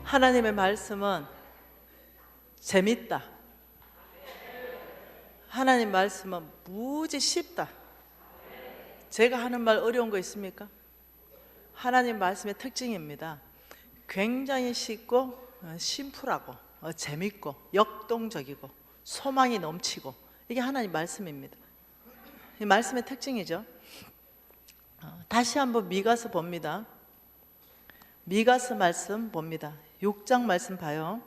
하나님의 말씀은 재밌다. 하나님 말씀은 무지 쉽다. 제가 하는 말 어려운 거 있습니까? 하나님 말씀의 특징입니다. 굉장히 쉽고 심플하고 재밌고 역동적이고 소망이 넘치고, 이게 하나님 말씀입니다. 이 말씀의 특징이죠. 다시 한번 미가서 봅니다. 미가서 말씀 봅니다. 6장 말씀 봐요.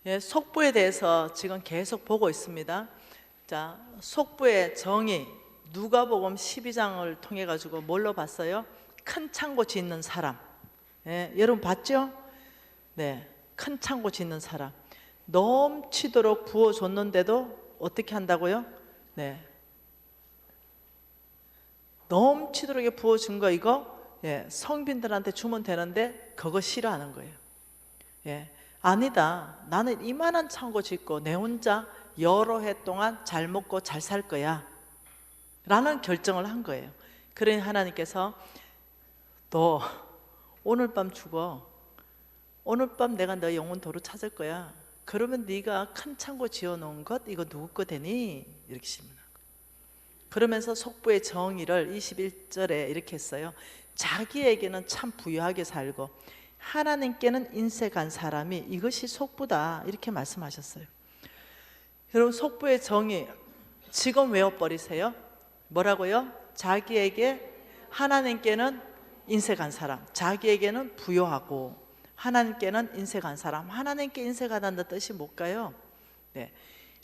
예, 속부에 대해서 지금 계속 보고 있습니다. 자, 속부의 정의, 누가복음 12장을 통해 가지고 뭘로 봤어요? 큰 창고 짓는 사람. 예, 여러분 봤죠? 네, 큰 창고 짓는 사람. 넘치도록 부어줬는데도 어떻게 한다고요? 네, 넘치도록 부어준 거 이거 성빈들한테 주면 되는데 그거 싫어하는 거예요. 아니다, 나는 이만한 창고 짓고 내 혼자 여러 해 동안 잘 먹고 잘 살 거야 라는 결정을 한 거예요. 그러니 하나님께서 너 오늘 밤 죽어. 오늘 밤 내가 너 영혼 도로 찾을 거야. 그러면 네가 큰 창고 지어놓은 것 이거 누구 거 되니? 이렇게 질문한 거예요. 그러면서 속부의 정의를 21절에 이렇게 했어요. 자기에게는 참 부유하게 살고 하나님께는 인색한 사람이 이것이 속부다, 이렇게 말씀하셨어요. 여러분, 속부의 정의 지금 외워버리세요. 뭐라고요? 자기에게 하나님께는 인색한 사람, 자기에게는 부유하고 하나님께는 인색한 사람. 하나님께 인색하다는 뜻이 뭘까요? 네,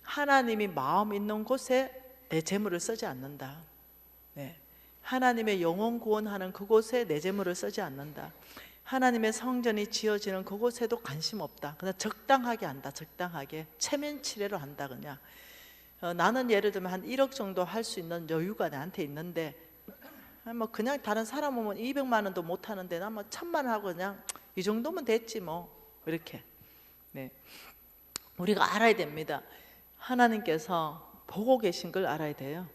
하나님이 마음 있는 곳에 내 재물을 쓰지 않는다. 네, 하나님의 영혼 구원하는 그곳에 내 재물을 쓰지 않는다. 하나님의 성전이 지어지는 그곳에도 관심 없다. 그냥 적당하게 한다. 적당하게 체면치레로 한다. 그냥 나는 예를 들면 한 1억 정도 할 수 있는 여유가 나한테 있는데 뭐 그냥 다른 사람 오면 200만 원도 못 하는데 나 뭐 1000만 원 하고 그냥 이 정도면 됐지 뭐, 이렇게. 네, 우리가 알아야 됩니다. 하나님께서 보고 계신 걸 알아야 돼요.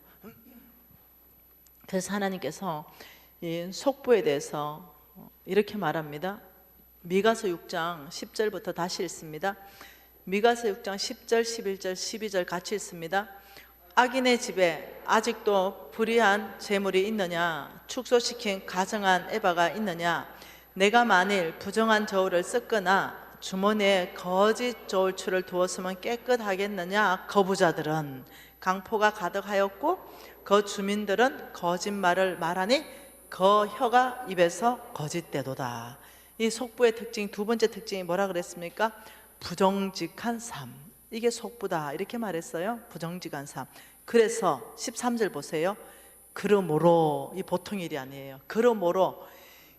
그래서 하나님께서 이 속부에 대해서 이렇게 말합니다. 미가서 6장 10절부터 다시 읽습니다. 미가서 6장 10절, 11절, 12절 같이 읽습니다. 악인의 집에 아직도 불의한 재물이 있느냐? 축소시킨 가정한 에바가 있느냐? 내가 만일 부정한 저울을 썼거나 주머니에 거짓 저울추를 두었으면 깨끗하겠느냐? 거부자들은 강포가 가득하였고 그 주민들은 거짓말을 말하니 그 혀가 입에서 거짓되도다. 이 속부의 특징, 두 번째 특징이 뭐라 그랬습니까? 부정직한 삶. 이게 속부다, 이렇게 말했어요. 부정직한 삶. 그래서 13절 보세요. 그러므로, 이 보통 일이 아니에요.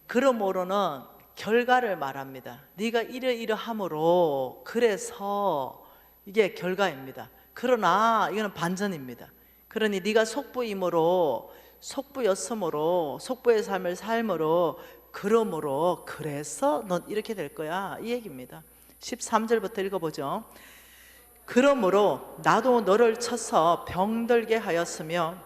그러므로는 결과를 말합니다. 네가 이러이러함으로, 그래서 이게 결과입니다. 그러나 이거는 반전입니다. 그러니 네가 속부이므로, 속부였으므로, 속부의 삶을 삶으로, 그러므로, 그래서 넌 이렇게 될 거야, 이 얘기입니다. 13절부터 읽어보죠. 그러므로 나도 너를 쳐서 병들게 하였으며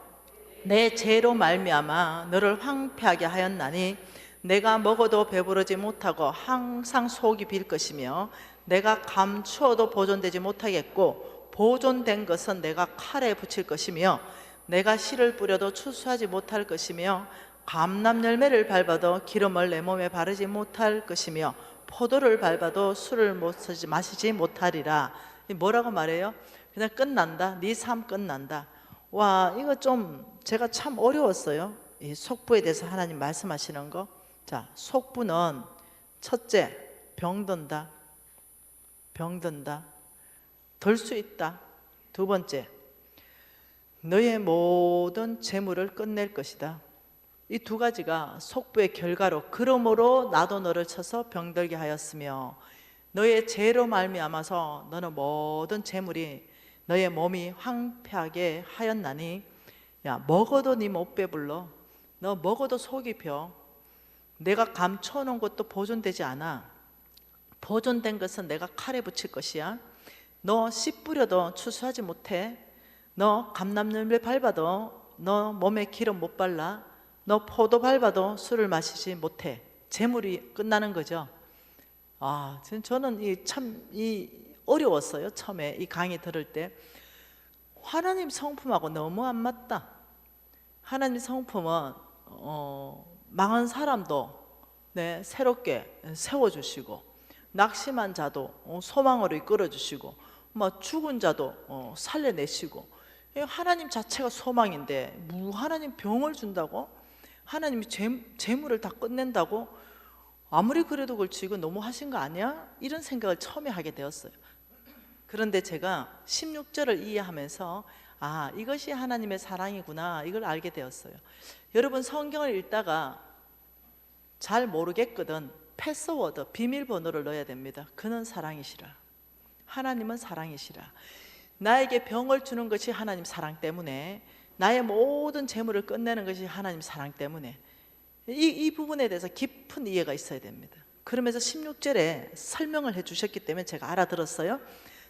내 죄로 말미암아 너를 황폐하게 하였나니 내가 먹어도 배부르지 못하고 항상 속이 빌 것이며 내가 감추어도 보존되지 못하겠고 보존된 것은 내가 칼에 붙일 것이며 내가 씨를 뿌려도 추수하지 못할 것이며 감람 열매를 밟아도 기름을 내 몸에 바르지 못할 것이며 포도를 밟아도 술을 마시지 못하리라. 뭐라고 말해요? 그냥 끝난다. 네 삶 끝난다. 와, 이거 좀 제가 참 어려웠어요. 이 속부에 대해서 하나님 말씀하시는 거. 자, 속부는 첫째, 병든다. 들 수 있다. 두 번째, 너의 모든 재물을 끝낼 것이다. 이 두 가지가 속부의 결과로, 그러므로 나도 너를 쳐서 병들게 하였으며 너의 죄로 말미암아서 너는 모든 재물이 너의 몸이 황폐하게 하였나니, 야, 먹어도 네 못 배불러. 너 먹어도 속이 벼. 내가 감춰놓은 것도 보존되지 않아. 보존된 것은 내가 칼에 붙일 것이야. 너 씨 뿌려도 추수하지 못해. 너 감람열매 밟아도 너 몸에 기름 못 발라. 너 포도 밟아도 술을 마시지 못해. 재물이 끝나는 거죠. 저는 이 어려웠어요. 처음에 이 강의 들을 때 하나님 성품하고 너무 안 맞다. 하나님 성품은 망한 사람도 새롭게 세워주시고, 낙심한 자도 소망으로 이끌어주시고, 죽은 자도 살려내시고, 하나님 자체가 소망인데 하나님 병을 준다고? 하나님이 재물을 다 끝낸다고? 아무리 그래도 그렇지 이거 너무 하신 거 아니야? 이런 생각을 처음에 하게 되었어요. 그런데 제가 16절을 이해하면서 이것이 하나님의 사랑이구나, 이걸 알게 되었어요. 여러분, 성경을 읽다가 잘 모르겠거든 패스워드, 비밀번호를 넣어야 됩니다. 그는 사랑이시라. 하나님은 사랑이시라. 나에게 병을 주는 것이 하나님 사랑 때문에, 나의 모든 재물을 끝내는 것이 하나님 사랑 때문에, 이 부분에 대해서 깊은 이해가 있어야 됩니다. 그러면서 16절에 설명을 해주셨기 때문에 제가 알아들었어요.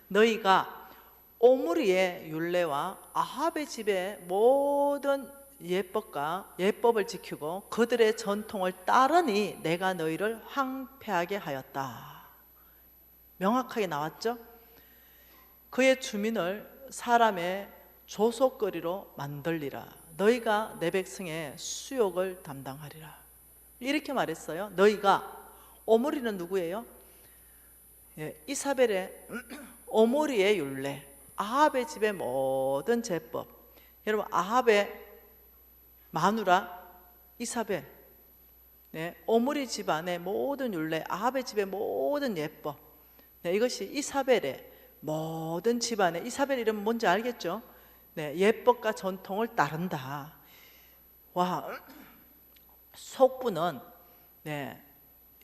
너희가 오므리의 율례와 아합의 집의 모든 예법을 지키고 그들의 전통을 따르니 내가 너희를 황폐하게 하였다. 명확하게 나왔죠? 그의 주민을 사람의 조속거리로 만들리라. 너희가 내 백성의 수욕을 담당하리라. 이렇게 말했어요. 너희가, 오므리는 누구예요? 이사벨의 오므리의 율례, 아합의 집의 모든 제법. 여러분, 아합의 마누라 이사벨, 오므리 집안의 모든 율례, 아합의 집의 모든 예법, 이것이 이사벨의 모든 집안의, 이사벨 이름은 뭔지 알겠죠? 예법과 전통을 따른다. 속부는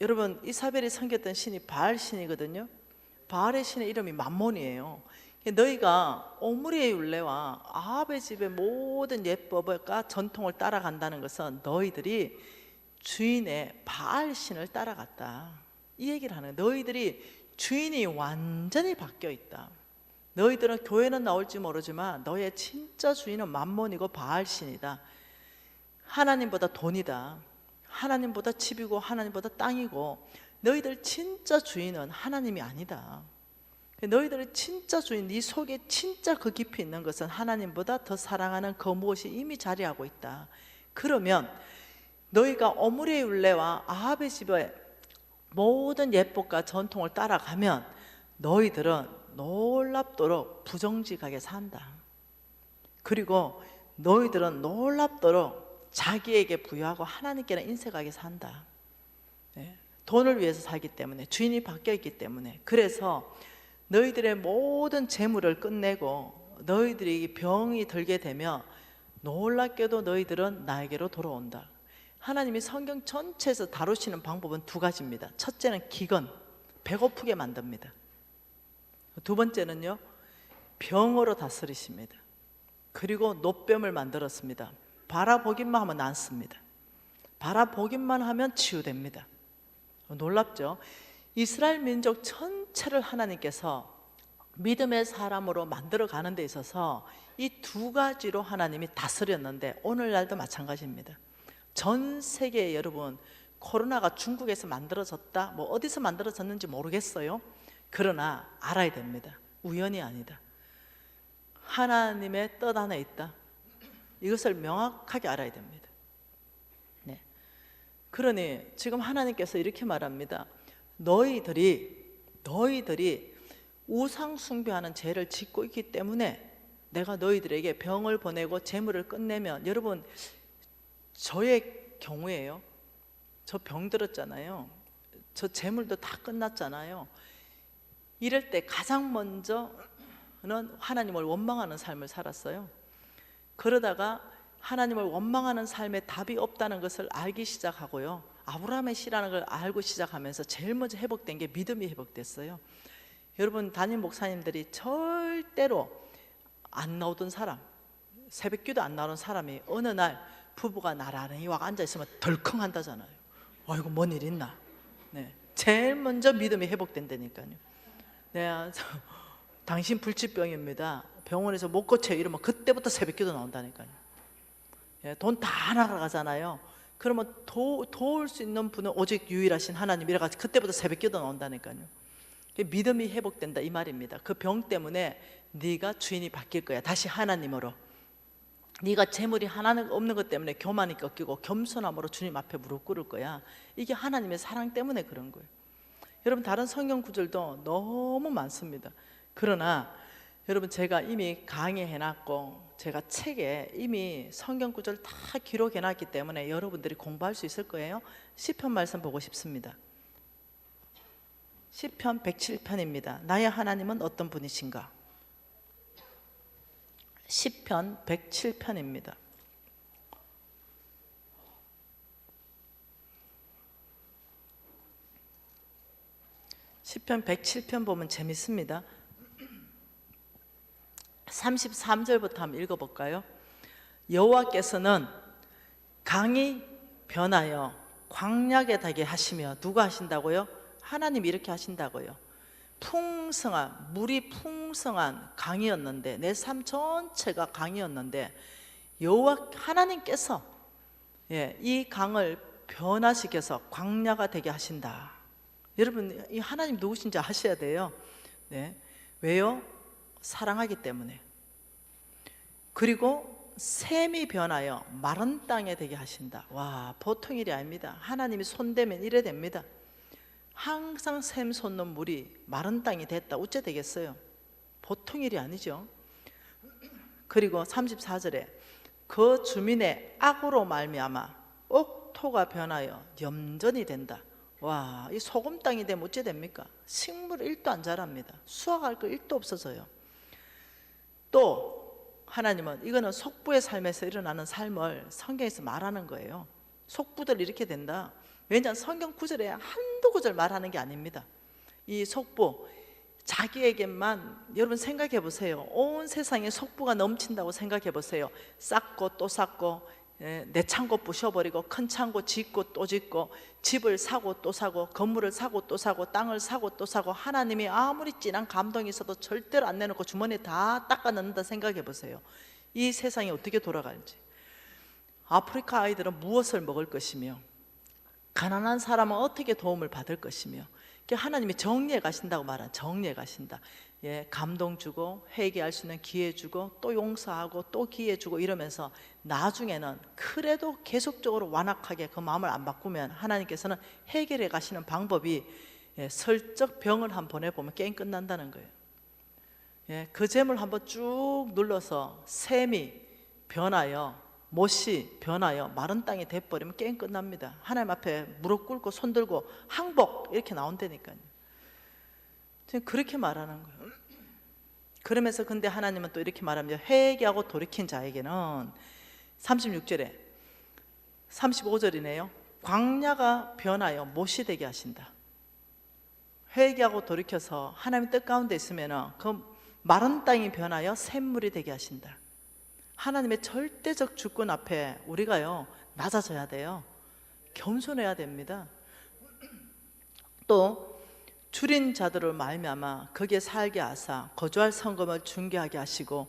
여러분, 이사벨이 섬겼던 신이 바알 신이거든요. 바알의 신의 이름이 맘몬이에요. 너희가 오므리의 율례와 아합의 집의 모든 예법과 전통을 따라간다는 것은 너희들이 주인의 바알 신을 따라갔다, 이 얘기를 하는 거예요. 너희들이 주인이 완전히 바뀌어 있다. 너희들은 교회는 나올지 모르지만 너의 진짜 주인은 맘몬이고 바알 신이다. 하나님보다 돈이다. 하나님보다 집이고 하나님보다 땅이고, 너희들 진짜 주인은 하나님이 아니다. 너희들의 진짜 주인, 네 속에 진짜 그 깊이 있는 것은 하나님보다 더 사랑하는 그 무엇이 이미 자리하고 있다. 그러면 너희가 오므리의 율례와 아합의 집의 모든 예법과 전통을 따라가면 너희들은 놀랍도록 부정직하게 산다. 그리고 너희들은 놀랍도록 자기에게 부여하고 하나님께는 인색하게 산다. 돈을 위해서 살기 때문에, 주인이 바뀌어 있기 때문에. 그래서 너희들의 모든 재물을 끝내고 너희들이 병이 들게 되면 놀랍게도 너희들은 나에게로 돌아온다. 하나님이 성경 전체에서 다루시는 방법은 두 가지입니다. 첫째는 기근, 배고프게 만듭니다. 두 번째는요, 병으로 다스리십니다. 그리고 노병을 만들었습니다. 바라보기만 하면 낫습니다. 바라보기만 하면 치유됩니다. 놀랍죠? 이스라엘 민족 전체를 하나님께서 믿음의 사람으로 만들어 가는 데 있어서 이 두 가지로 하나님이 다스렸는데, 오늘날도 마찬가지입니다. 전 세계에 여러분, 코로나가 중국에서 만들어졌다, 어디서 만들어졌는지 모르겠어요. 그러나 알아야 됩니다. 우연이 아니다. 하나님의 뜻 안에 있다. 이것을 명확하게 알아야 됩니다. 그러니 지금 하나님께서 이렇게 말합니다. 너희들이 우상 숭배하는 죄를 짓고 있기 때문에 내가 너희들에게 병을 보내고 재물을 끝내면, 여러분, 저의 경우에요. 저 병 들었잖아요. 저 재물도 다 끝났잖아요. 이럴 때 가장 먼저는 하나님을 원망하는 삶을 살았어요. 그러다가 하나님을 원망하는 삶에 답이 없다는 것을 알기 시작하고요, 아브라함의 씨라는 걸 알고 시작하면서 제일 먼저 회복된 게 믿음이 회복됐어요. 여러분, 담임 목사님들이 절대로 안 나오던 사람, 새벽기도 안 나오는 사람이 어느 날 부부가 나란히 와 앉아있으면 덜컹 한다잖아요. 아이고, 뭔 일 있나. 제일 먼저 믿음이 회복된다니까요. 당신 불치병입니다, 병원에서 못 고쳐요, 이러면 그때부터 새벽기도 나온다니까요. 돈 다 날아가잖아요. 그러면 도울 수 있는 분은 오직 유일하신 하나님, 이래가지고 그때부터 새벽기도 나온다니까요. 믿음이 회복된다 이 말입니다. 그 병 때문에 네가 주인이 바뀔 거야. 다시 하나님으로. 네가 재물이 하나 없는 것 때문에 교만이 꺾이고 겸손함으로 주님 앞에 무릎 꿇을 거야. 이게 하나님의 사랑 때문에 그런 거예요. 여러분, 다른 성경 구절도 너무 많습니다. 그러나 여러분, 제가 이미 강의해놨고 제가 책에 이미 성경 구절 다 기록해놨기 때문에 여러분들이 공부할 수 있을 거예요. 시편 말씀 보고 싶습니다. 시편 107편입니다. 나의 하나님은 어떤 분이신가? 시편 107편입니다. 시편 107편 보면 재밌습니다. 33절부터 한번 읽어볼까요? 여호와께서는 강이 변하여 광야게 되게 하시며, 누가 하신다고요? 하나님이 이렇게 하신다고요. 풍성한, 물이 풍성한 강이었는데, 내 삶 전체가 강이었는데 여호와 하나님께서 이 강을 변화시켜서 광야가 되게 하신다. 여러분, 이 하나님 누구신지 아셔야 돼요. 왜요? 사랑하기 때문에. 그리고 샘이 변하여 마른 땅에 되게 하신다. 와, 보통 일이 아닙니다. 하나님이 손대면 이래 됩니다. 항상 샘 솟는 물이 마른 땅이 됐다. 어째 되겠어요? 보통 일이 아니죠. 그리고 34절에 그 주민의 악으로 말미암아 옥토가 변하여 염전이 된다. 와, 이 소금 땅이 되면 어째 됩니까? 식물 1도 안 자랍니다. 수확할 거 1도 없어져요. 또 하나님은, 이거는 속부의 삶에서 일어나는 삶을 성경에서 말하는 거예요. 속부들 이렇게 된다. 왜냐하면 성경 구절에 한두 구절 말하는 게 아닙니다. 이 속부, 자기에게만, 여러분 생각해 보세요. 온 세상에 속부가 넘친다고 생각해 보세요. 쌓고 또 쌓고, 내 창고 부셔버리고 큰 창고 짓고 또 짓고, 집을 사고 또 사고, 건물을 사고 또 사고, 땅을 사고 또 사고, 하나님이 아무리 진한 감동이 있어도 절대로 안 내놓고 주머니에 다 닦아 넣는다 생각해 보세요. 이 세상이 어떻게 돌아갈지. 아프리카 아이들은 무엇을 먹을 것이며, 가난한 사람은 어떻게 도움을 받을 것이며, 하나님이 정리해 가신다고 말하는, 정리해 가신다. 감동 주고 회개할 수 있는 기회 주고 또 용서하고 또 기회 주고 이러면서 나중에는 그래도 계속적으로 완악하게 그 마음을 안 바꾸면 하나님께서는 해결해 가시는 방법이, 슬쩍 병을 한번 보내보면 게임 끝난다는 거예요. 그 잼을 한번 쭉 눌러서 샘이 변하여, 못이 변하여 마른 땅이 돼버리면 게임 끝납니다. 하나님 앞에 무릎 꿇고 손 들고 항복 이렇게 나온다니까요. 지금 그렇게 말하는 거예요. 그러면서 근데 하나님은 또 이렇게 말합니다. 회개하고 돌이킨 자에게는 36절에 35절이네요. 광야가 변하여 못이 되게 하신다. 회개하고 돌이켜서 하나님 뜻 가운데 있으면 그 마른 땅이 변하여 샘물이 되게 하신다. 하나님의 절대적 주권 앞에 우리가요 낮아져야 돼요. 겸손해야 됩니다. 또 줄인 자들을 말미암아 거기에 살게 하사 거주할 성금을 중개하게 하시고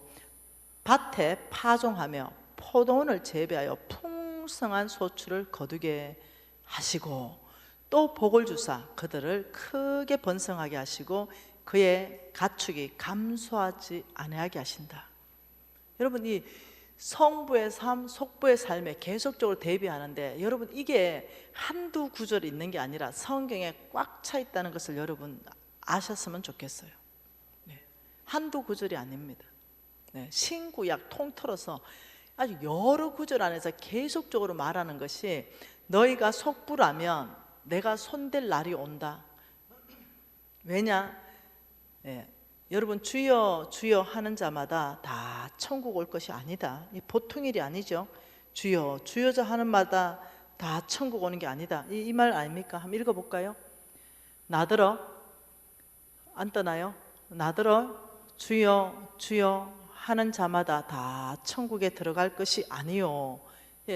밭에 파종하며 포도원을 재배하여 풍성한 소출을 거두게 하시고 또 복을 주사 그들을 크게 번성하게 하시고 그의 가축이 감소하지 아니하게 하신다. 여러분, 이 성부의 삶, 속부의 삶에 계속적으로 대비하는데, 여러분 이게 한두 구절이 있는 게 아니라 성경에 꽉 차 있다는 것을 여러분 아셨으면 좋겠어요. 한두 구절이 아닙니다. 신구약 통틀어서 아주 여러 구절 안에서 계속적으로 말하는 것이, 너희가 속부라면 내가 손댈 날이 온다. 왜냐? 여러분, 주여 주여 하는 자마다 다 천국 올 것이 아니다. 이 보통 일이 아니죠. 주여 주여자 하는 마다 다 천국 오는 게 아니다. 이 말 아닙니까? 한번 읽어볼까요? 나더러, 안 떠나요? 나더러 주여 주여 하는 자마다 다 천국에 들어갈 것이 아니요.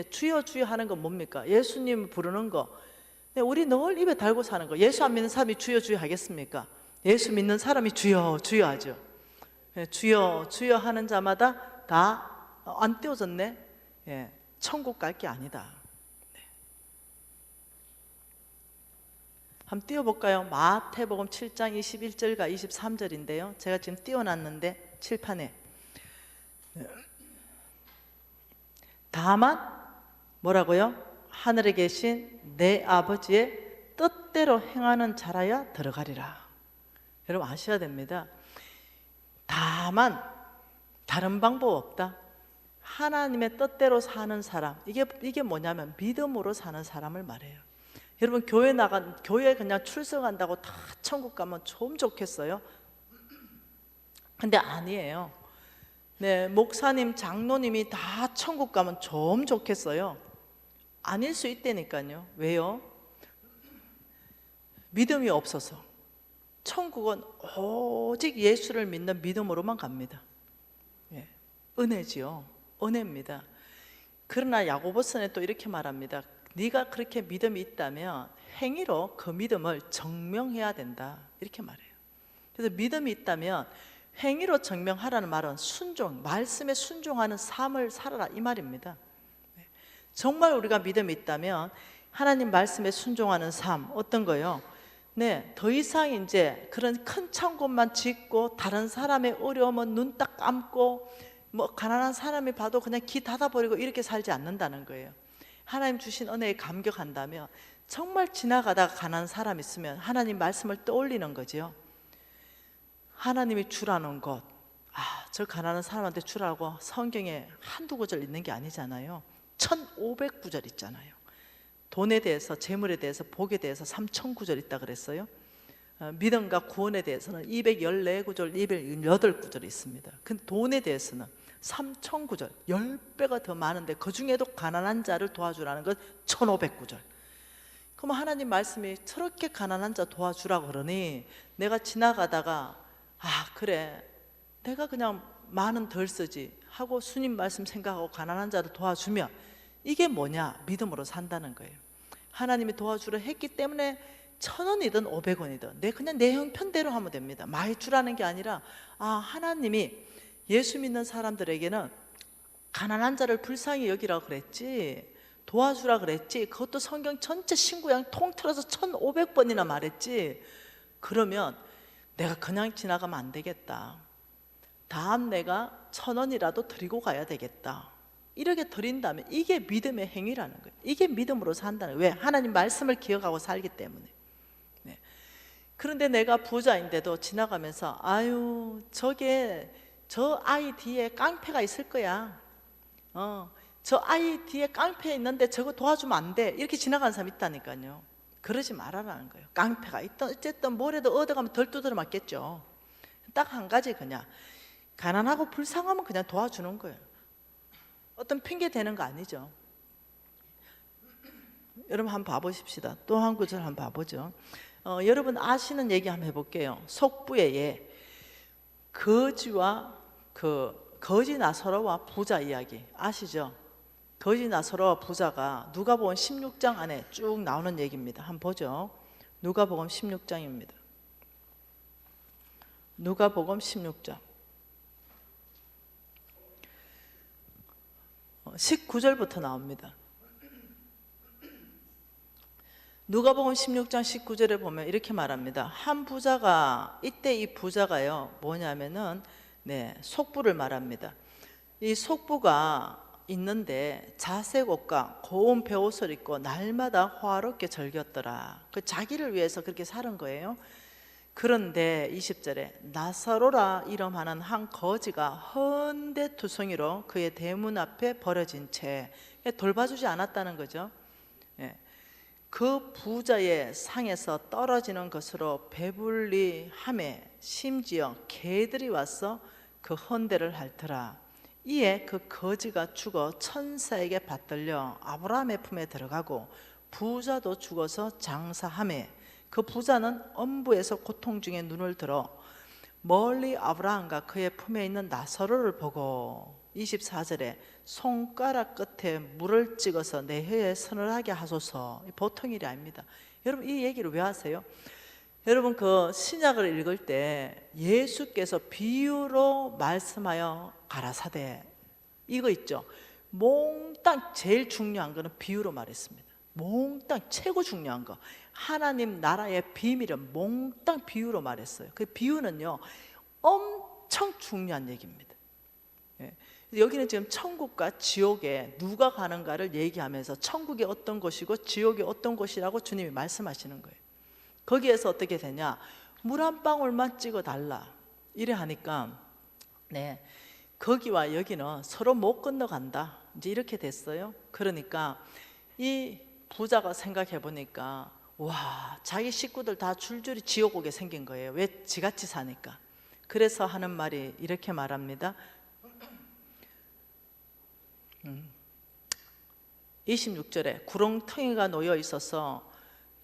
주여 주여 하는 건 뭡니까? 예수님 부르는 거. 우리 늘 입에 달고 사는 거. 예수 안 믿는 사람이 주여 주여 하겠습니까? 예수 믿는 사람이 주여 주여 하죠. 주여 주여 하는 자마다 다 안 띄워졌네. 천국 갈 게 아니다. 네. 한번 띄워볼까요? 마태복음 7장 21절과 23절인데요. 제가 지금 띄워놨는데 칠판에. 다만 뭐라고요? 하늘에 계신 내 아버지의 뜻대로 행하는 자라야 들어가리라. 여러분 아셔야 됩니다. 다만 다른 방법 없다. 하나님의 뜻대로 사는 사람, 이게 뭐냐면 믿음으로 사는 사람을 말해요. 여러분 교회 그냥 출석한다고 다 천국 가면 좀 좋겠어요? 근데 아니에요. 네, 목사님, 장로님이 다 천국 가면 좀 좋겠어요? 아닐 수 있다니까요. 왜요? 믿음이 없어서. 천국은 오직 예수를 믿는 믿음으로만 갑니다. 예, 은혜지요. 은혜입니다. 그러나 야고보서는 또 이렇게 말합니다. 네가 그렇게 믿음이 있다면 행위로 그 믿음을 증명해야 된다. 이렇게 말해요. 그래서 믿음이 있다면 행위로 증명하라는 말은 순종, 말씀에 순종하는 삶을 살아라 이 말입니다. 정말 우리가 믿음이 있다면 하나님 말씀에 순종하는 삶, 어떤 거요? 네, 더 이상 이제 그런 큰 창고만 짓고 다른 사람의 어려움은 눈 딱 감고 뭐 가난한 사람이 봐도 그냥 귀 닫아버리고 이렇게 살지 않는다는 거예요. 하나님 주신 은혜에 감격한다면 정말 지나가다가 가난한 사람 있으면 하나님 말씀을 떠올리는 거죠. 하나님이 주라는 것, 저 가난한 사람한테 주라고 성경에 한두 구절 있는 게 아니잖아요. 1500구절 있잖아요. 돈에 대해서, 재물에 대해서, 복에 대해서 3000구절 있다 그랬어요. 믿음과 구원에 대해서는 214구절, 208구절이 있습니다. 근데 돈에 대해서는 3000구절, 10배가 더 많은데 그 중에도 가난한 자를 도와주라는 건 1500구절. 그럼 하나님 말씀이 저렇게 가난한 자 도와주라고 그러니 내가 지나가다가 그래, 내가 그냥 만원 덜 쓰지 하고 주님 말씀 생각하고 가난한 자를 도와주면 이게 뭐냐? 믿음으로 산다는 거예요. 하나님이 도와주려 했기 때문에 1000원이든 500원이든 그냥 내 형편대로 하면 됩니다. 많이 주라는 게 아니라 하나님이 예수 믿는 사람들에게는 가난한 자를 불쌍히 여기라고 그랬지, 도와주라 그랬지, 그것도 성경 전체 신구약 통틀어서 1500번이나 말했지. 그러면 내가 그냥 지나가면 안 되겠다. 다음 내가 1000원이라도 드리고 가야 되겠다. 이렇게 드린다면 이게 믿음의 행위라는 거예요. 이게 믿음으로 산다는 거예요. 왜? 하나님 말씀을 기억하고 살기 때문에. 네. 그런데 내가 부자인데도 지나가면서 저 아이 뒤에 깡패가 있을 거야. 저 아이 뒤에 깡패 있는데 저거 도와주면 안 돼. 이렇게 지나가는 사람이 있다니까요. 그러지 말아라는 거예요. 깡패가 있든 어쨌든 뭐래도 얻어가면 덜 두드려 맞겠죠. 딱 한 가지, 그냥 가난하고 불쌍하면 그냥 도와주는 거예요. 어떤 핑계 대는 거 아니죠. 여러분 한번 봐보십시다. 또 한 구절 한번 봐보죠. 여러분 아시는 얘기 한번 해볼게요. 속부의 예, 거지와 거지 나사로와 부자 이야기 아시죠? 거지 나사로와 부자가 누가복음 16장 안에 쭉 나오는 얘기입니다. 한번 보죠. 누가복음 16장입니다. 누가복음 16장 19절부터 나옵니다. 누가복음 16장 19절에 보면 이렇게 말합니다. 한 부자가, 이때 이 부자가요 뭐냐면은 속부를 말합니다. 이 속부가 있는데 자색 옷과 고운 베옷을 입고 날마다 화롭게 즐겼더라. 자기를 위해서 그렇게 사는 거예요. 그런데 20절에 나사로라 이름하는 한 거지가 헌데투성이로 그의 대문 앞에 버려진 채 돌봐주지 않았다는 거죠. 그 부자의 상에서 떨어지는 것으로 배불리하매 심지어 개들이 와서 그 헌데를 핥더라. 이에 그 거지가 죽어 천사에게 받들려 아브라함의 품에 들어가고 부자도 죽어서 장사하매 그 부자는 엄부에서 고통 중에 눈을 들어 멀리 아브라함과 그의 품에 있는 나사로를 보고 24절에 손가락 끝에 물을 찍어서 내 혀에 서늘하게 하소서. 보통 일이 아닙니다. 여러분 이 얘기를 왜 하세요? 여러분 그 신약을 읽을 때 예수께서 비유로 말씀하여 가라사대 이거 있죠. 몽땅 제일 중요한 거는 비유로 말했습니다. 몽땅 최고 중요한 거, 하나님 나라의 비밀을 몽땅 비유로 말했어요. 그 비유는요 엄청 중요한 얘기입니다. 예. 여기는 지금 천국과 지옥에 누가 가는가를 얘기하면서 천국이 어떤 것이고 지옥이 어떤 것이라고 주님이 말씀하시는 거예요. 거기에서 어떻게 되냐, 물 한 방울만 찍어달라 이래 하니까 네, 거기와 여기는 서로 못 건너간다 이제 이렇게 됐어요. 그러니까 이 부자가 생각해 보니까 와, 자기 식구들 다 줄줄이 지옥 오게 생긴 거예요. 왜? 지같이 사니까. 그래서 하는 말이 이렇게 말합니다. 26절에 구렁텅이가 놓여 있어서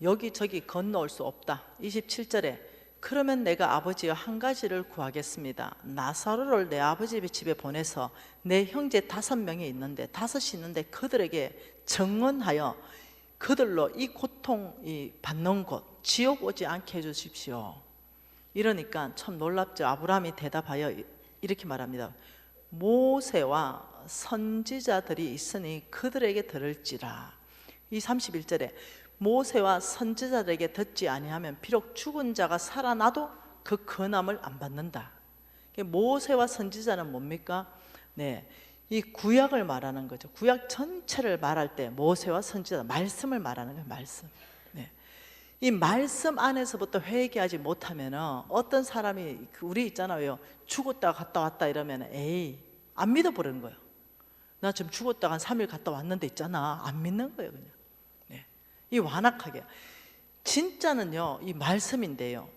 여기저기 건너올 수 없다. 27절에 그러면 내가 아버지와 한 가지를 구하겠습니다. 나사로를 내 아버지 집에 보내서 내 형제 5명이 있는데 5이 있는데 그들에게 증언하여 그들로 이 고통이 받는 곳 지옥 오지 않게 해주십시오. 이러니까 참 놀랍죠. 아브라함이 대답하여 이렇게 말합니다. 모세와 선지자들이 있으니 그들에게 들을지라. 이 31절에 모세와 선지자들에게 듣지 아니하면 비록 죽은 자가 살아나도 그 근함을 안 받는다. 모세와 선지자는 뭡니까? 네, 이 구약을 말하는 거죠. 구약 전체를 말할 때 모세와 선지자, 말씀을 말하는 거예요. 말씀. 네. 이 말씀 안에서부터 회개하지 못하면 어떤 사람이 우리 있잖아요. 죽었다 갔다 왔다 이러면 에이 안 믿어버리는 거예요. 나 지금 죽었다가 한 3일 갔다 왔는데 있잖아. 안 믿는 거예요 그냥. 네. 이 완악하게. 진짜는요 이 말씀인데요,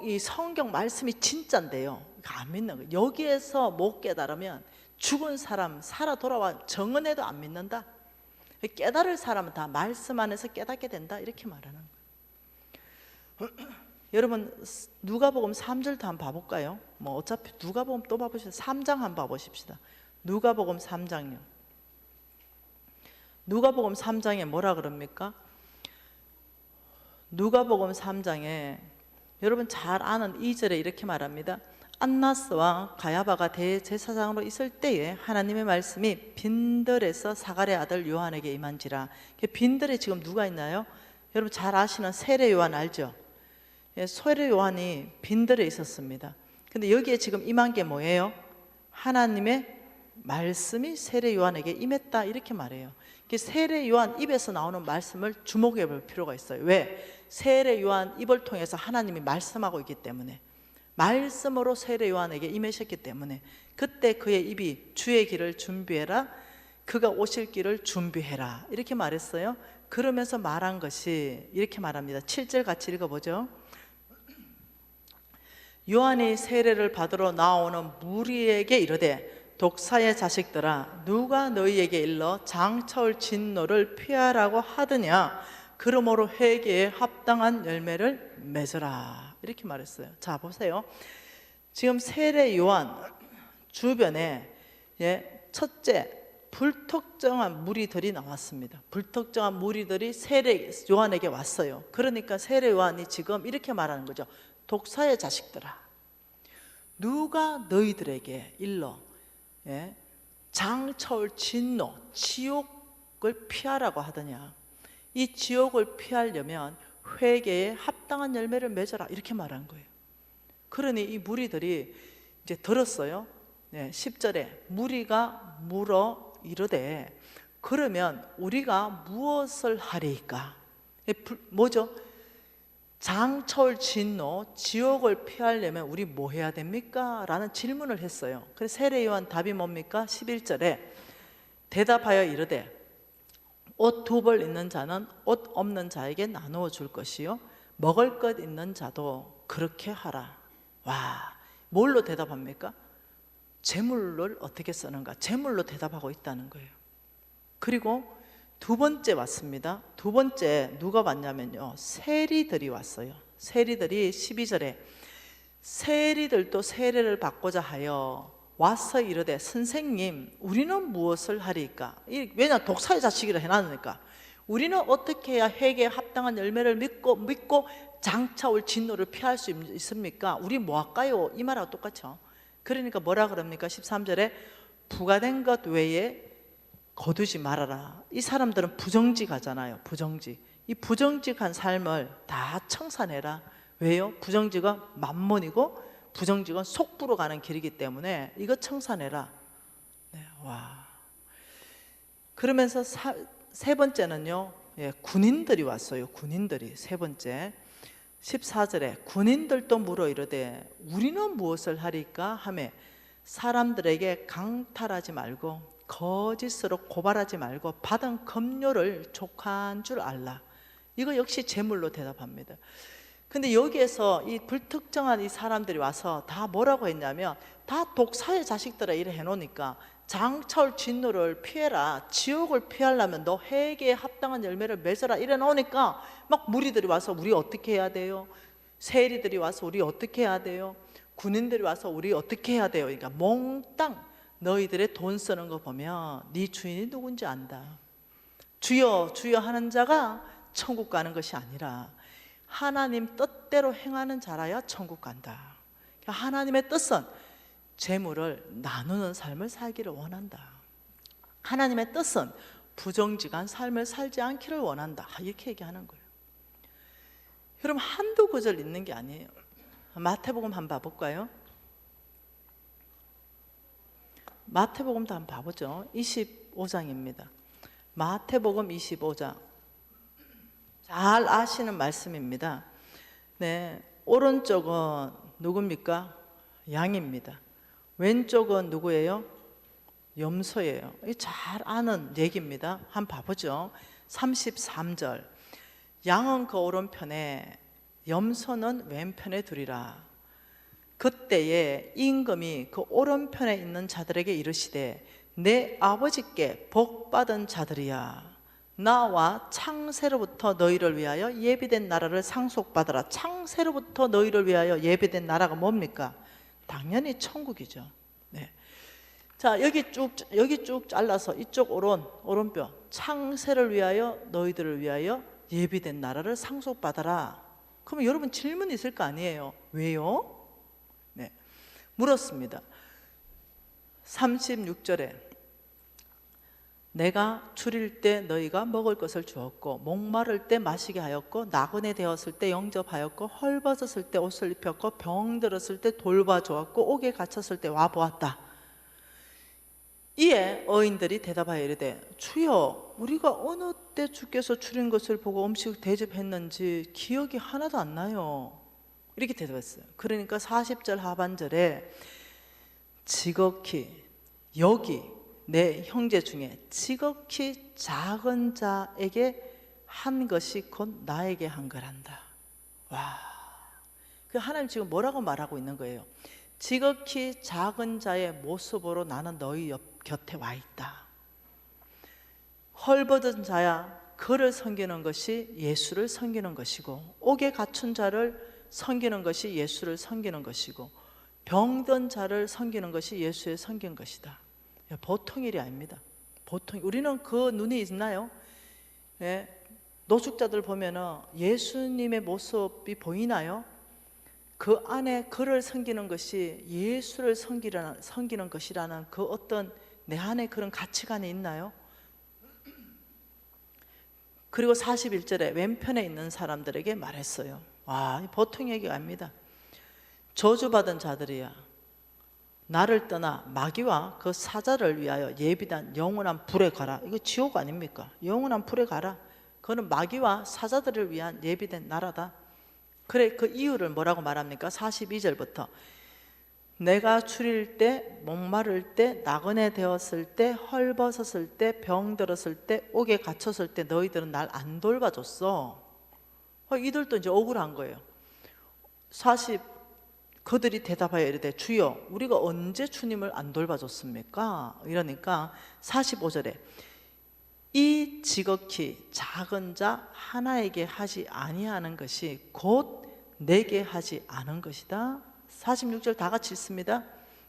이 성경 말씀이 진짜인데요 안 믿는 거예요. 여기에서 못 깨달으면 죽은 사람 살아 돌아와 정언해도 안 믿는다. 깨달을 사람은 다 말씀 안에서 깨닫게 된다 이렇게 말하는 거예요. 여러분 누가복음 3절도 한번 봐볼까요? 뭐 어차피 누가복음 또 봐보시죠. 3장 한번 봐보십시다. 누가복음 3장요. 누가복음 3장에 뭐라 그럽니까? 누가복음 3장에 여러분 잘 아는 2절에 이렇게 말합니다. 안나스와 가야바가 대제사장으로 있을 때에 하나님의 말씀이 빈들에서 사가랴 아들 요한에게 임한지라. 빈들에 지금 누가 있나요? 여러분 잘 아시는 세례 요한 알죠? 세례 요한이 빈들에 있었습니다. 근데 여기에 지금 임한 게 뭐예요? 하나님의 말씀이 세례 요한에게 임했다 이렇게 말해요. 세례 요한 입에서 나오는 말씀을 주목해 볼 필요가 있어요. 왜? 세례 요한 입을 통해서 하나님이 말씀하고 있기 때문에, 말씀으로 세례 요한에게 임하셨기 때문에 그때 그의 입이 주의 길을 준비해라, 그가 오실 길을 준비해라 이렇게 말했어요. 그러면서 말한 것이 이렇게 말합니다. 7절 같이 읽어보죠. 요한이 세례를 받으러 나오는 무리에게 이르되 독사의 자식들아 누가 너희에게 일러 장차올 진노를 피하라고 하느냐, 그러므로 회개에 합당한 열매를 맺으라 이렇게 말했어요. 자 보세요. 지금 세례 요한 주변에 첫째 불특정한 무리들이 나왔습니다. 불특정한 무리들이 세례 요한에게 왔어요. 그러니까 세례 요한이 지금 이렇게 말하는 거죠. 독사의 자식들아 누가 너희들에게 일러 장차올 진노 지옥을 피하라고 하더냐. 이 지옥을 피하려면 회개에 합당한 열매를 맺어라 이렇게 말한 거예요. 그러니 이 무리들이 이제 들었어요. 10절에 무리가 물어 이르되 그러면 우리가 무엇을 하리이까? 뭐죠? 장차올 진노 지옥을 피하려면 우리 뭐 해야 됩니까? 라는 질문을 했어요. 그래서 세례 요한 답이 뭡니까? 11절에 대답하여 이르되 옷 2벌 있는 자는 옷 없는 자에게 나누어 줄 것이요 먹을 것 있는 자도 그렇게 하라. 와, 뭘로 대답합니까? 재물을 어떻게 쓰는가? 재물로 대답하고 있다는 거예요. 그리고 두 번째 왔습니다. 두 번째 누가 왔냐면요, 세리들이 왔어요. 세리들이 12절에 세리들도 세례를 받고자 하여 와서 이르되 선생님 우리는 무엇을 하리까? 왜냐 독사의 자식이라 해놨으니까 우리는 어떻게 해야 회개에 합당한 열매를 믿고 장차 올 진노를 피할 수 있습니까? 우리 뭐 할까요? 이 말하고 똑같죠. 그러니까 뭐라 그럽니까? 13절에 부가된 것 외에 거두지 말아라. 이 사람들은 부정직하잖아요. 부정직. 이 부정직한 삶을 다 청산해라. 왜요? 부정직은 만몬이고 부정직은 속부로 가는 길이기 때문에 이거 청산해라. 네, 와. 그러면서 세 번째는요, 군인들이 왔어요. 군인들이. 세 번째 14절에 군인들도 물어 이르되 우리는 무엇을 하리까 하매 사람들에게 강탈하지 말고 거짓으로 고발하지 말고 받은 급료를 족한 줄 알라. 이거 역시 제물로 대답합니다. 근데 여기에서 이 불특정한 이 사람들이 와서 다 뭐라고 했냐면, 다 독사의 자식들아 이래 해놓으니까 장차올 진노를 피해라, 지옥을 피하려면 너 회개에 합당한 열매를 맺어라 이래 놓으니까 막 무리들이 와서 우리 어떻게 해야 돼요? 세리들이 와서 우리 어떻게 해야 돼요? 군인들이 와서 우리 어떻게 해야 돼요? 그러니까 몽땅 너희들의 돈 쓰는 거 보면 네 주인이 누군지 안다. 주여 주여 하는 자가 천국 가는 것이 아니라 하나님 뜻대로 행하는 자라야 천국 간다. 하나님의 뜻은 재물을 나누는 삶을 살기를 원한다. 하나님의 뜻은 부정직한 삶을 살지 않기를 원한다. 이렇게 얘기하는 거예요. 여러분, 한두 구절 읽는 게 아니에요. 마태복음 한번 봐볼까요? 마태복음도 한번 봐보죠. 25장입니다. 마태복음 25장. 잘 아시는 말씀입니다. 네, 오른쪽은 누굽니까? 양입니다. 왼쪽은 누구예요? 염소예요. 잘 아는 얘기입니다. 한번 봐보죠. 33절. 양은 그 오른편에 염소는 왼편에 두리라. 그때에 임금이 그 오른편에 있는 자들에게 이르시되 내 아버지께 복받은 자들이야, 나와 창세로부터 너희를 위하여 예비된 나라를 상속받아라. 창세로부터 너희를 위하여 예비된 나라가 뭡니까? 당연히 천국이죠. 네. 자, 여기 쭉 잘라서 이쪽 오른뼈, 창세를 위하여 너희들을 위하여 예비된 나라를 상속받아라. 그러면 여러분 질문이 있을 거 아니에요? 왜요? 네, 물었습니다. 36절에 내가 줄일 때 너희가 먹을 것을 주었고 목마를 때 마시게 하였고 나그네 되었을 때 영접하였고 헐벗었을 때 옷을 입혔고 병들었을 때 돌봐주었고 옥에 갇혔을 때 와보았다. 이에 어인들이 대답하여 이르되 주여, 우리가 어느 때 주께서 줄인 것을 보고 음식 대접했는지 기억이 하나도 안 나요. 이렇게 대답했어요. 그러니까 40절 하반절에 지극히, 여기 내 형제 중에 지극히 작은 자에게 한 것이 곧 나에게 한 거란다. 와, 그 하나님 지금 뭐라고 말하고 있는 거예요? 지극히 작은 자의 모습으로 나는 너희 곁에 와 있다. 헐벗은 자야, 그를 섬기는 것이 예수를 섬기는 것이고, 옥에 갇힌 자를 섬기는 것이 예수를 섬기는 것이고, 병든 자를 섬기는 것이 예수의 섬긴 것이다. 보통 일이 아닙니다. 보통 우리는 그 눈이 있나요? 예, 노숙자들 보면은 예수님의 모습이 보이나요? 그 안에 그를 섬기는 것이 예수를 섬기는 것이라는 그 어떤 내 안에 그런 가치관이 있나요? 그리고 41절에 왼편에 있는 사람들에게 말했어요. 와, 보통 얘기가 아닙니다. 저주받은 자들이야, 나를 떠나 마귀와 그 사자를 위하여 예비된 영원한 불에 가라. 이거 지옥 아닙니까? 영원한 불에 가라. 그거는 마귀와 사자들을 위한 예비된 나라다. 그래, 그 이유를 뭐라고 말합니까? 42절부터 내가 줄일 때, 목마를 때, 나그네 되었을 때, 헐벗었을 때, 병들었을 때, 옥에 갇혔을 때 너희들은 날 안 돌봐줬어. 이들도 이제 억울한 거예요. 그들이 대답하여 이르되 주여, 우리가 언제 주님을 안 돌봐줬습니까? 이러니까 45절에 이 지극히 작은 자 하나에게 하지 아니하는 것이 곧 내게 하지 않은 것이다. 46절 다 같이 읽습니다.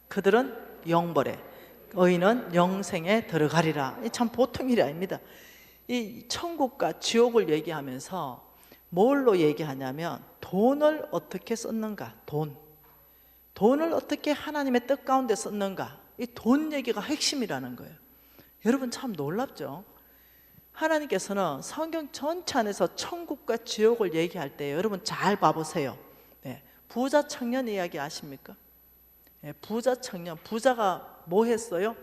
그들은 영벌에, 의인은 영생에 들어가리라. 참 보통 일이 아닙니다. 이 천국과 지옥을 얘기하면서 뭘로 얘기하냐면 돈을 어떻게 썼는가, 돈을 어떻게 하나님의 뜻 가운데 썼는가, 이 돈 얘기가 핵심이라는 거예요. 여러분 참 놀랍죠? 하나님께서는 성경 전체 안에서 천국과 지옥을 얘기할 때 여러분 잘 봐보세요. 네, 부자 청년 이야기 아십니까? 네, 부자 청년, 부자가 뭐 했어요?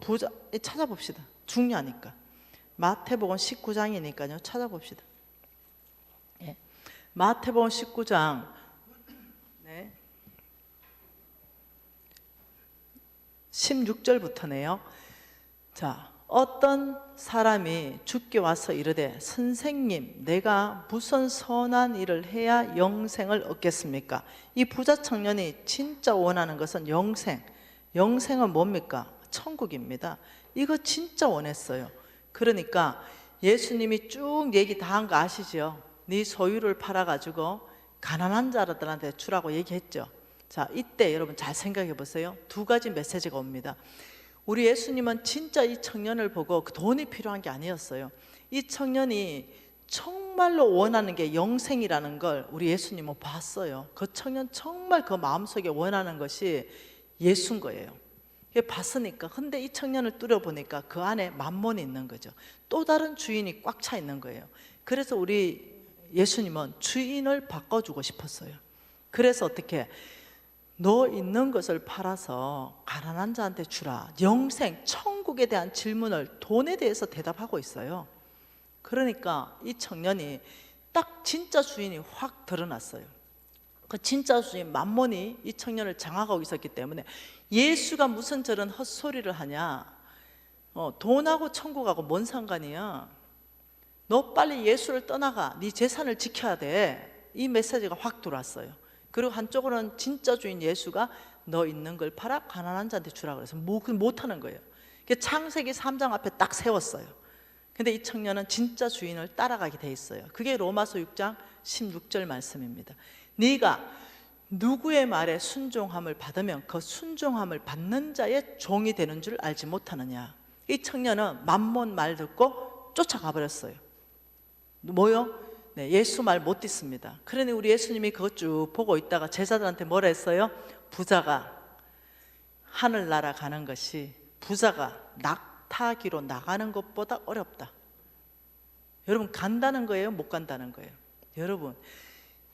부자 찾아봅시다. 중요하니까. 마태복음 19장이니까요. 찾아봅시다. 네, 마태복음 19장 16절부터네요. 자, 어떤 사람이 주께 와서 이르되 선생님 내가 무슨 선한 일을 해야 영생을 얻겠습니까? 이 부자 청년이 진짜 원하는 것은 영생은 뭡니까? 천국입니다. 이거 진짜 원했어요. 그러니까 예수님이 쭉 얘기 다 한 거 아시죠? 네 소유를 팔아가지고 가난한 자들한테 주라고 얘기했죠. 자, 이때 여러분 잘 생각해 보세요. 두 가지 메시지가 옵니다. 우리 예수님은 진짜 이 청년을 보고 그 돈이 필요한 게 아니었어요. 이 청년이 정말로 원하는 게 영생이라는 걸 우리 예수님은 봤어요. 그 청년 정말 그 마음속에 원하는 것이 예수인 거예요. 봤으니까. 근데 이 청년을 뚫어보니까 그 안에 만몬이 있는 거죠. 또 다른 주인이 꽉 차 있는 거예요. 그래서 우리 예수님은 주인을 바꿔주고 싶었어요. 그래서 어떻게 너 있는 것을 팔아서 가난한 자한테 주라. 영생, 천국에 대한 질문을 돈에 대해서 대답하고 있어요. 그러니까 이 청년이 딱 진짜 주인이 확 드러났어요. 그 진짜 주인 만몬이 이 청년을 장악하고 있었기 때문에 예수가 무슨 저런 헛소리를 하냐, 돈하고 천국하고 뭔 상관이야, 너 빨리 예수를 떠나가, 네 재산을 지켜야 돼. 이 메시지가 확 들어왔어요. 그리고 한쪽으로는 진짜 주인 예수가 너 있는 걸 팔아 가난한 자한테 주라 그래서 못하는 거예요. 창세기 3장 앞에 딱 세웠어요. 근데 이 청년은 진짜 주인을 따라가게 돼 있어요. 그게 로마서 6장 16절 말씀입니다. 네가 누구의 말에 순종함을 받으면 그 순종함을 받는 자의 종이 되는 줄 알지 못하느냐. 이 청년은 만몬 말 듣고 쫓아가 버렸어요. 뭐요? 네, 예수 말 못 듣습니다. 그러니 우리 예수님이 그것 쭉 보고 있다가 제자들한테 뭐라 했어요? 부자가 하늘나라 가는 것이 부자가 낙타기로 나가는 것보다 어렵다. 여러분 간다는 거예요? 못 간다는 거예요? 여러분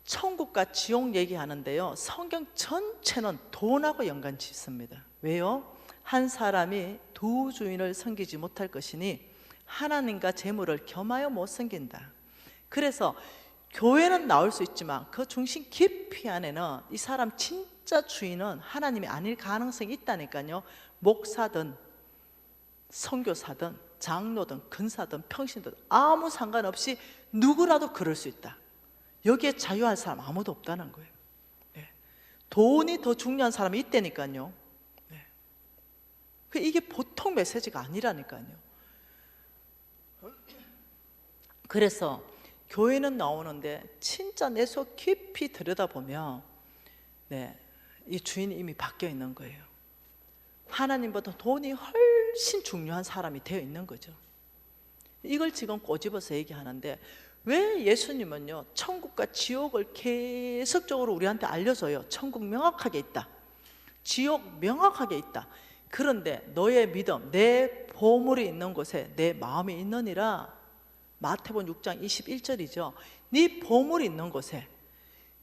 천국과 지옥 얘기하는데요, 성경 전체는 돈하고 연관 짓습니다. 왜요? 한 사람이 두 주인을 섬기지 못할 것이니 하나님과 재물을 겸하여 못 섬긴다. 그래서 교회는 나올 수 있지만 그 중심 깊이 안에는 이 사람 진짜 주인은 하나님이 아닐 가능성이 있다니까요. 목사든 선교사든 장로든 근사든 평신든 아무 상관없이 누구라도 그럴 수 있다. 여기에 자유할 사람 아무도 없다는 거예요. 네. 돈이 더 중요한 사람이 있다니까요. 네. 이게 보통 메시지가 아니라니까요. 그래서 교회는 나오는데 진짜 내 속 깊이 들여다보면 이 주인이 이미 바뀌어 있는 거예요. 하나님보다 돈이 훨씬 중요한 사람이 되어 있는 거죠. 이걸 지금 꼬집어서 얘기하는데 왜 예수님은요 천국과 지옥을 계속적으로 우리한테 알려줘요. 천국 명확하게 있다, 지옥 명확하게 있다. 그런데 너의 믿음, 내 보물이 있는 곳에 내 마음이 있느니라. 마태복음 6장 21절이죠. 네 보물이 있는 곳에,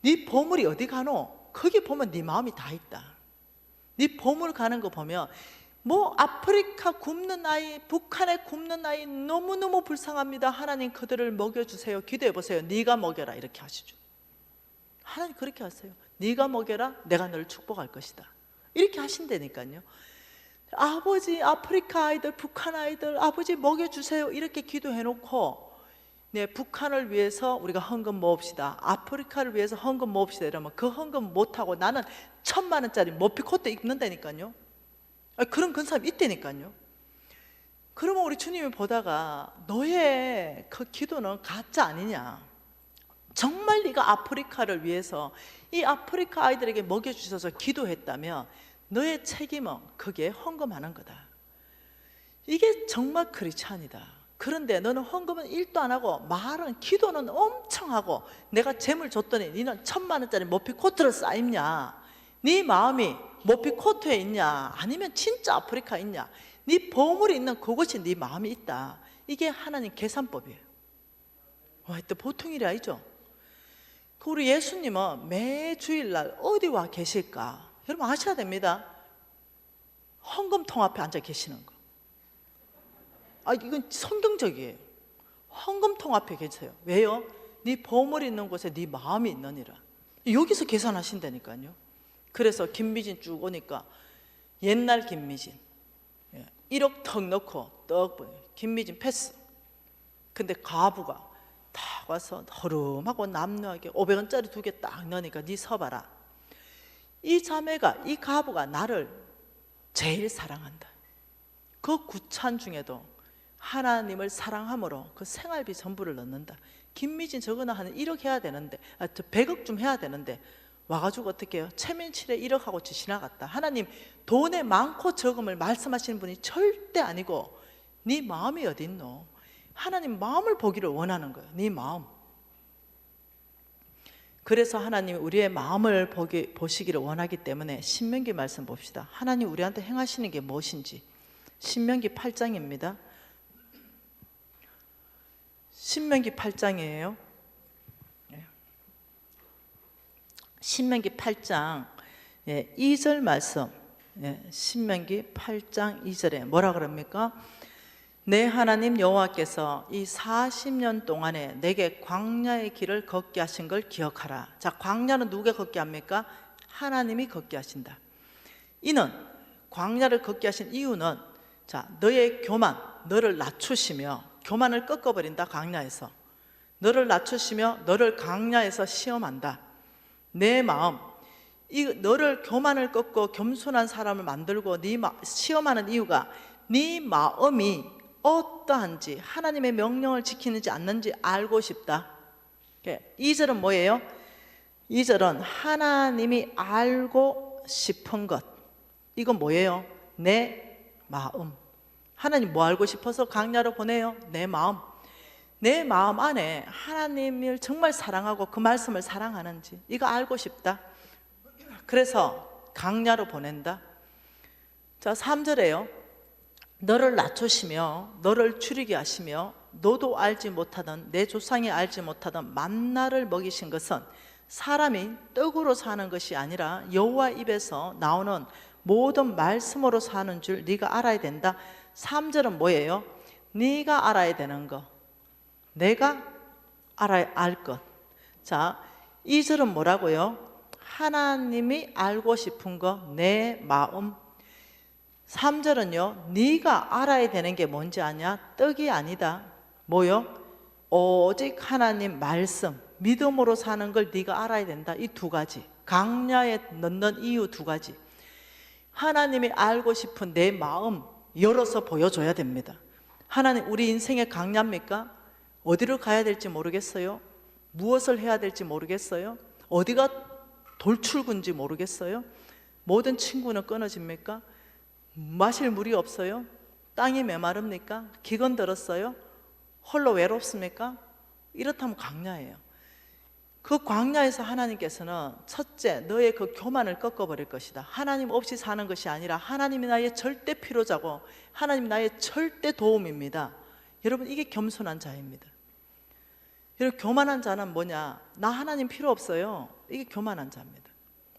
네 보물이 어디 가노? 거기 보면 네 마음이 다 있다. 네 보물 가는 거 보면 뭐 아프리카 굶는 아이, 북한에 굶는 아이 너무너무 불쌍합니다. 하나님 그들을 먹여주세요. 기도해 보세요. 네가 먹여라 이렇게 하시죠. 하나님 그렇게 하세요. 네가 먹여라, 내가 너를 축복할 것이다. 이렇게 하신다니까요. 아버지 아프리카 아이들, 북한 아이들 아버지 먹여주세요 이렇게 기도해놓고 북한을 위해서 우리가 헌금 모읍시다, 아프리카를 위해서 헌금 모읍시다 이러면 그 헌금 못하고 나는 1,000만 원짜리 머피코트 입는다니까요. 그런 사람이 있다니까요. 그러면 우리 주님이 보다가 너의 그 기도는 가짜 아니냐, 정말 네가 아프리카를 위해서 이 아프리카 아이들에게 먹여주셔서 기도했다면 너의 책임은 거기에 헌금하는 거다. 이게 정말 크리스찬이다. 그런데 너는 헌금은 1도 안 하고 말은, 기도는 엄청 하고 내가 재물 줬더니 너는 1,000만 원짜리 머피코트를 쌓입냐? 네 마음이 머피코트에 있냐? 아니면 진짜 아프리카에 있냐? 네 보물이 있는 그곳이 네 마음이 있다. 이게 하나님 계산법이에요. 와, 또 보통 일이 아니죠. 우리 예수님은 매 주일날 어디 와 계실까? 여러분 아셔야 됩니다. 헌금통 앞에 앉아 계시는 거. 이건 성경적이에요. 헌금통 앞에 계세요. 왜요? 네 보물이 있는 곳에 네 마음이 있느니라. 여기서 계산하신다니까요. 그래서 김미진 쭉 오니까 옛날 김미진 1억 턱 넣고 떡 보니 김미진 패스. 근데 가부가 딱 와서 허름하고 남루하게 500원짜리 2개 딱 넣으니까 네 서봐라. 이 자매가, 이 가부가 나를 제일 사랑한다. 그 구찬 중에도 하나님을 사랑함으로 그 생활비 전부를 넣는다. 김미진 저거는 한 1억 해야 되는데, 100억 좀 해야 되는데 와가지고 어떻게 해요? 최민칠에 1억 하고 지나갔다. 하나님 돈의 많고 적음을 말씀하시는 분이 절대 아니고 네 마음이 어디 있노? 하나님 마음을 보기를 원하는 거예요. 네 마음. 그래서 하나님이 우리의 마음을 보시기를 원하기 때문에 신명기 말씀 봅시다. 하나님 우리한테 행하시는 게 무엇인지. 신명기 8장입니다. 신명기 8장이에요. 신명기 8장 2절 말씀. 신명기 8장 2절에 뭐라 그럽니까? 내 하나님 여호와께서 이 40년 동안에 내게 광야의 길을 걷게 하신 걸 기억하라. 자, 광야는 누가 걷게 합니까? 하나님이 걷게 하신다. 이는 광야를 걷게 하신 이유는 자, 너의 교만, 너를 낮추시며 교만을 꺾어버린다. 광야에서 너를 낮추시며 너를 광야에서 시험한다. 내 마음, 너를 교만을 꺾고 겸손한 사람을 만들고 시험하는 이유가 네 마음이 어떠한지, 하나님의 명령을 지키는지 않는지 알고 싶다. 2절은 뭐예요? 2절은 하나님이 알고 싶은 것. 이건 뭐예요? 내 마음. 하나님 뭐 알고 싶어서 광야로 보내요? 내 마음. 내 마음 안에 하나님을 정말 사랑하고 그 말씀을 사랑하는지 이거 알고 싶다. 그래서 광야로 보낸다. 자, 3절에요. 너를 낮추시며 너를 줄이게 하시며 너도 알지 못하던 내 조상이 알지 못하던 만나를 먹이신 것은 사람이 떡으로 사는 것이 아니라 여호와 입에서 나오는 모든 말씀으로 사는 줄 네가 알아야 된다. 3절은 뭐예요? 네가 알아야 되는 거, 내가 알아야 알 것. 자, 2절은 뭐라고요? 하나님이 알고 싶은 거, 내 마음. 3절은요, 네가 알아야 되는 게 뭔지 아냐? 떡이 아니다. 뭐요? 오직 하나님 말씀, 믿음으로 사는 걸 네가 알아야 된다. 이 두 가지. 광야에 넣는 이유 두 가지. 하나님이 알고 싶은 내 마음 열어서 보여줘야 됩니다. 하나님, 우리 인생의 광야입니까? 어디로 가야 될지 모르겠어요. 무엇을 해야 될지 모르겠어요. 어디가 돌출구인지 모르겠어요. 모든 친구는 끊어집니까? 마실 물이 없어요? 땅이 메마릅니까? 기근 들었어요? 홀로 외롭습니까? 이렇다면 광야예요. 그 광야에서 하나님께서는 첫째, 너의 그 교만을 꺾어버릴 것이다. 하나님 없이 사는 것이 아니라 하나님이 나의 절대 필요자고 하나님이 나의 절대 도움입니다. 여러분, 이게 겸손한 자입니다. 여러분, 교만한 자는 뭐냐? 나 하나님 필요 없어요. 이게 교만한 자입니다.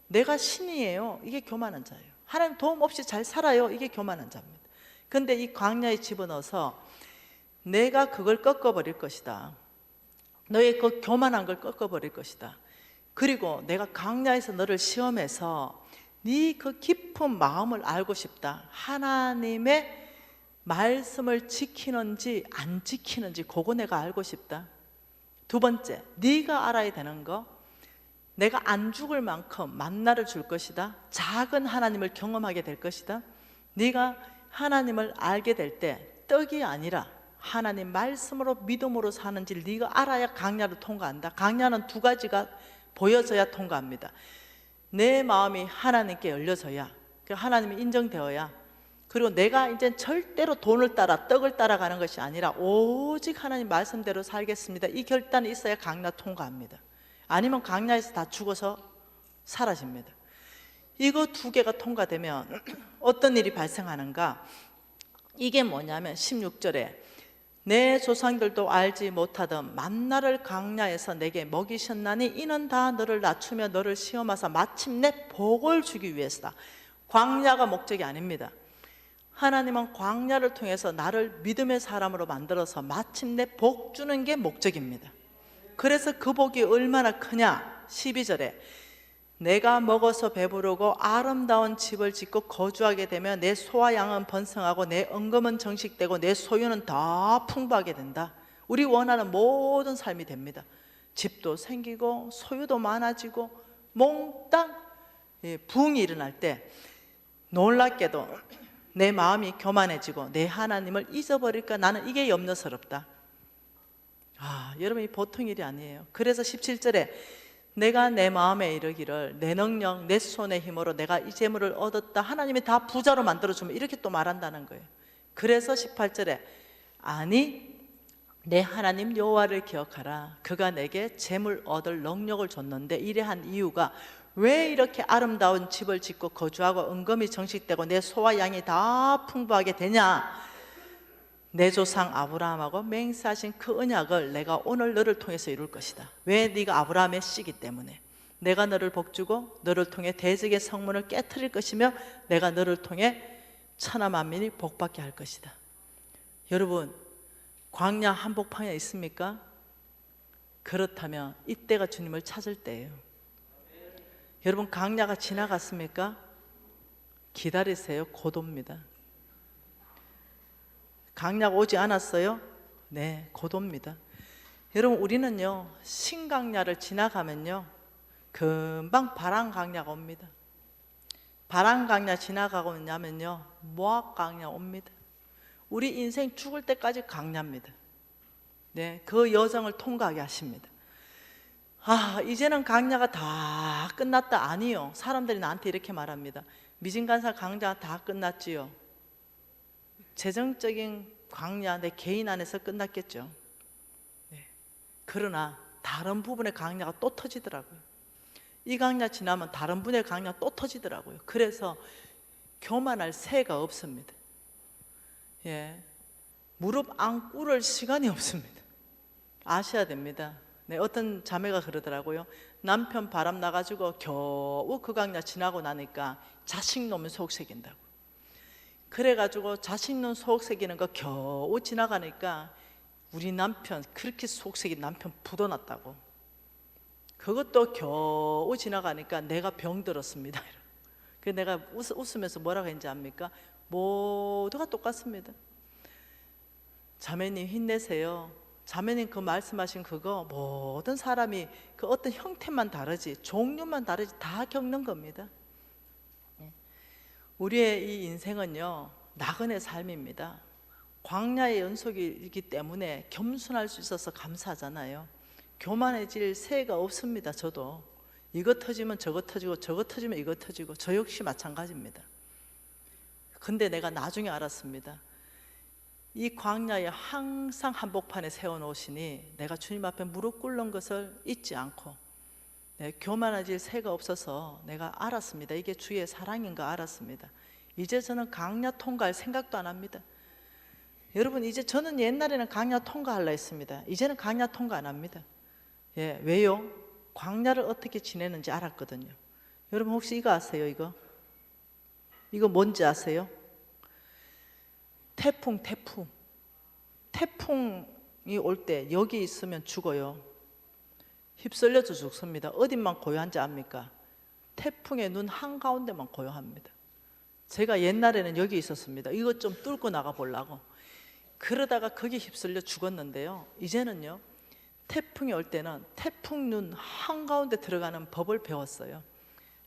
내가 신이에요. 이게 교만한 자예요. 하나님 도움 없이 잘 살아요. 이게 교만한 자입니다. 그런데 이 광야에 집어넣어서 내가 그걸 꺾어버릴 것이다. 너의 그 교만한 걸 꺾어버릴 것이다. 그리고 내가 광야에서 너를 시험해서 네 그 깊은 마음을 알고 싶다. 하나님의 말씀을 지키는지 안 지키는지 그거 내가 알고 싶다. 두 번째, 네가 알아야 되는 거, 내가 안 죽을 만큼 만나를 줄 것이다. 작은 하나님을 경험하게 될 것이다. 네가 하나님을 알게 될 때 떡이 아니라 하나님 말씀으로 믿음으로 사는지를 네가 알아야 광야를 통과한다. 광야는 두 가지가 보여져야 통과합니다. 내 마음이 하나님께 열려져야, 하나님이 인정되어야, 그리고 내가 이제 절대로 돈을 따라 떡을 따라가는 것이 아니라 오직 하나님 말씀대로 살겠습니다. 이 결단이 있어야 광야 통과합니다. 아니면 광야에서 다 죽어서 사라집니다. 이거 두 개가 통과되면 어떤 일이 발생하는가? 이게 뭐냐면 16절에 내 조상들도 알지 못하던 만나를 광야에서 내게 먹이셨나니 이는 다 너를 낮추며 너를 시험하사 마침내 복을 주기 위해서다. 광야가 목적이 아닙니다. 하나님은 광야를 통해서 나를 믿음의 사람으로 만들어서 마침내 복 주는 게 목적입니다. 그래서 그 복이 얼마나 크냐? 12절에 내가 먹어서 배부르고 아름다운 집을 짓고 거주하게 되면 내 소와 양은 번성하고 내 은금은 정식되고 내 소유는 더 풍부하게 된다. 우리 원하는 모든 삶이 됩니다. 집도 생기고 소유도 많아지고 몽땅 부흥이 일어날 때 놀랍게도 내 마음이 교만해지고 내 하나님을 잊어버릴까? 나는 이게 염려스럽다. 여러분, 이 보통 일이 아니에요. 그래서 17절에 내가 내 마음에 이르기를 내 능력 내 손의 힘으로 내가 이 재물을 얻었다. 하나님이 다 부자로 만들어주면 이렇게 또 말한다는 거예요. 그래서 18절에 아니 내 하나님 여호와를 기억하라. 그가 내게 재물 얻을 능력을 줬는데 이래 한 이유가 왜 이렇게 아름다운 집을 짓고 거주하고 은금이 정식되고 내 소와 양이 다 풍부하게 되냐? 내 조상 아브라함하고 맹세하신 그 언약을 내가 오늘 너를 통해서 이룰 것이다. 왜? 네가 아브라함의 씨이기 때문에. 내가 너를 복주고 너를 통해 대적의 성문을 깨트릴 것이며 내가 너를 통해 천하 만민이 복받게 할 것이다. 여러분, 광야 한복판에 있습니까? 그렇다면 이때가 주님을 찾을 때예요. 여러분, 광야가 지나갔습니까? 기다리세요. 곧 옵니다. 광야가 오지 않았어요? 네, 곧 옵니다. 여러분, 우리는요 신광야를 지나가면요 금방 바람광야가 옵니다. 바람광야 지나가고 나면요 모압광야 옵니다. 우리 인생 죽을 때까지 광야입니다. 네, 그 여정을 통과하게 하십니다. 이제는 광야가 다 끝났다. 아니요, 사람들이 나한테 이렇게 말합니다. 미진간사 광야 다 끝났지요. 재정적인 광야, 내 개인 안에서 끝났겠죠. 네. 그러나 다른 부분의 광야가 또 터지더라고요. 이 광야 지나면 다른 분의 광야 또 터지더라고요. 그래서 교만할 새가 없습니다. 무릎 안 꿇을 시간이 없습니다. 아셔야 됩니다. 네, 어떤 자매가 그러더라고요. 남편 바람 나가지고 겨우 그 광야 지나고 나니까 자식 놈은 속 새긴다고. 그래가지고 자식 놈 속 새기는 거 겨우 지나가니까 우리 남편, 그렇게 속 새긴 남편 부도났다고. 그것도 겨우 지나가니까 내가 병들었습니다. 그래서 내가 웃으면서 뭐라고 했는지 압니까? 모두가 똑같습니다. 자매님 힘내세요. 자매님 그 말씀하신 그거 모든 사람이 그 어떤 형태만 다르지 종류만 다르지 다 겪는 겁니다. 우리의 이 인생은요 나그네 삶입니다. 광야의 연속이기 때문에 겸손할 수 있어서 감사하잖아요. 교만해질 새가 없습니다. 저도 이거 터지면 저거 터지고 저거 터지면 이거 터지고 저 역시 마찬가지입니다. 근데 내가 나중에 알았습니다. 이 광야에 항상 한복판에 세워놓으시니 내가 주님 앞에 무릎 꿇는 것을 잊지 않고 교만해질 새가 없어서 내가 알았습니다. 이게 주의 사랑인가 알았습니다. 이제 저는 광야 통과할 생각도 안 합니다. 여러분, 이제 저는 옛날에는 광야 통과하려 했습니다. 이제는 광야 통과 안 합니다. 왜요? 광야를 어떻게 지내는지 알았거든요. 여러분 혹시 이거 아세요? 이거 뭔지 아세요? 태풍이 올 때 여기 있으면 죽어요. 휩쓸려서 죽습니다. 어딘만 고요한지 압니까? 태풍의 눈 한가운데만 고요합니다. 제가 옛날에는 여기 있었습니다. 이것 좀 뚫고 나가 보려고. 그러다가 거기 휩쓸려 죽었는데요. 이제는요 태풍이 올 때는 태풍 눈 한가운데 들어가는 법을 배웠어요.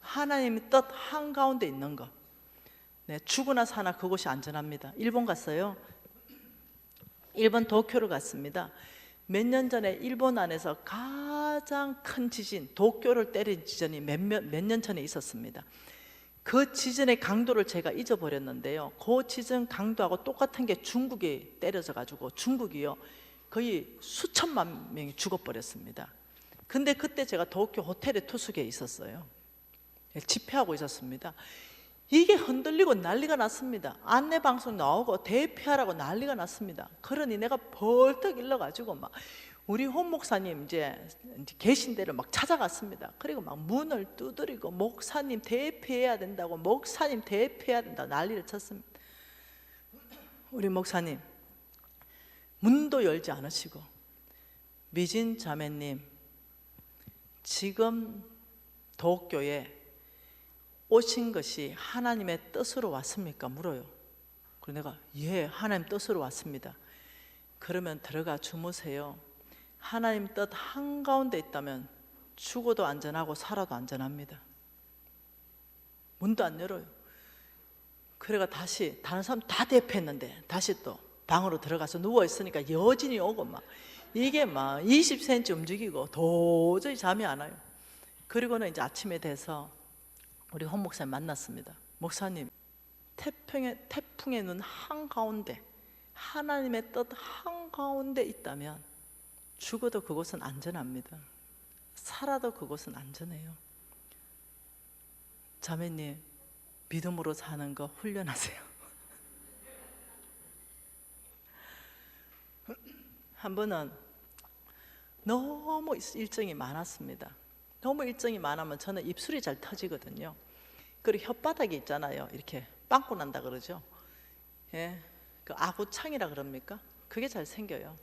하나님의 뜻 한가운데 있는 것. 죽으나 사나 그곳이 안전합니다. 일본 갔어요. 일본 도쿄를 갔습니다. 몇 년 전에 일본 안에서 가장 큰 지진, 도쿄를 때린 지진이 몇 년 전에 있었습니다. 그 지진의 강도를 제가 잊어버렸는데요. 그 지진 강도하고 똑같은 게 중국이 때려져 가지고 중국이요 거의 수천만 명이 죽어버렸습니다. 근데 그때 제가 도쿄 호텔의 투숙에 있었어요. 집회하고 있었습니다. 이게 흔들리고 난리가 났습니다. 안내방송 나오고 대피하라고 난리가 났습니다. 그러니 내가 벌떡 일러가지고 막 우리 홍 목사님 이제 계신 데를 막 찾아갔습니다. 그리고 막 문을 두드리고 목사님 대피해야 된다고, 목사님 대피해야 된다고 난리를 쳤습니다. 우리 목사님 문도 열지 않으시고, 미진 자매님 지금 도교에 오신 것이 하나님의 뜻으로 왔습니까? 물어요. 그래서 내가 예, 하나님 뜻으로 왔습니다. 그러면 들어가 주무세요. 하나님 뜻 한가운데 있다면 죽어도 안전하고 살아도 안전합니다. 문도 안 열어요. 그래가 다시 다른 사람 다 대피했는데 다시 또 방으로 들어가서 누워있으니까 여진이 오고 막 이게 막 20cm 움직이고 도저히 잠이 안 와요. 그리고는 이제 아침에 돼서 우리 홍 목사님 만났습니다. 목사님, 태풍의 눈 한가운데, 하나님의 뜻 한가운데 있다면 죽어도 그곳은 안전합니다. 살아도 그곳은 안전해요. 자매님, 믿음으로 사는 거 훈련하세요. 한 번은 너무 일정이 많았습니다. 너무 일정이 많으면 저는 입술이 잘 터지거든요. 그리고 혓바닥이 있잖아요. 이렇게 빵꾸 난다 그러죠. 예, 그 아구창이라 그럽니까? 그게 잘 생겨요.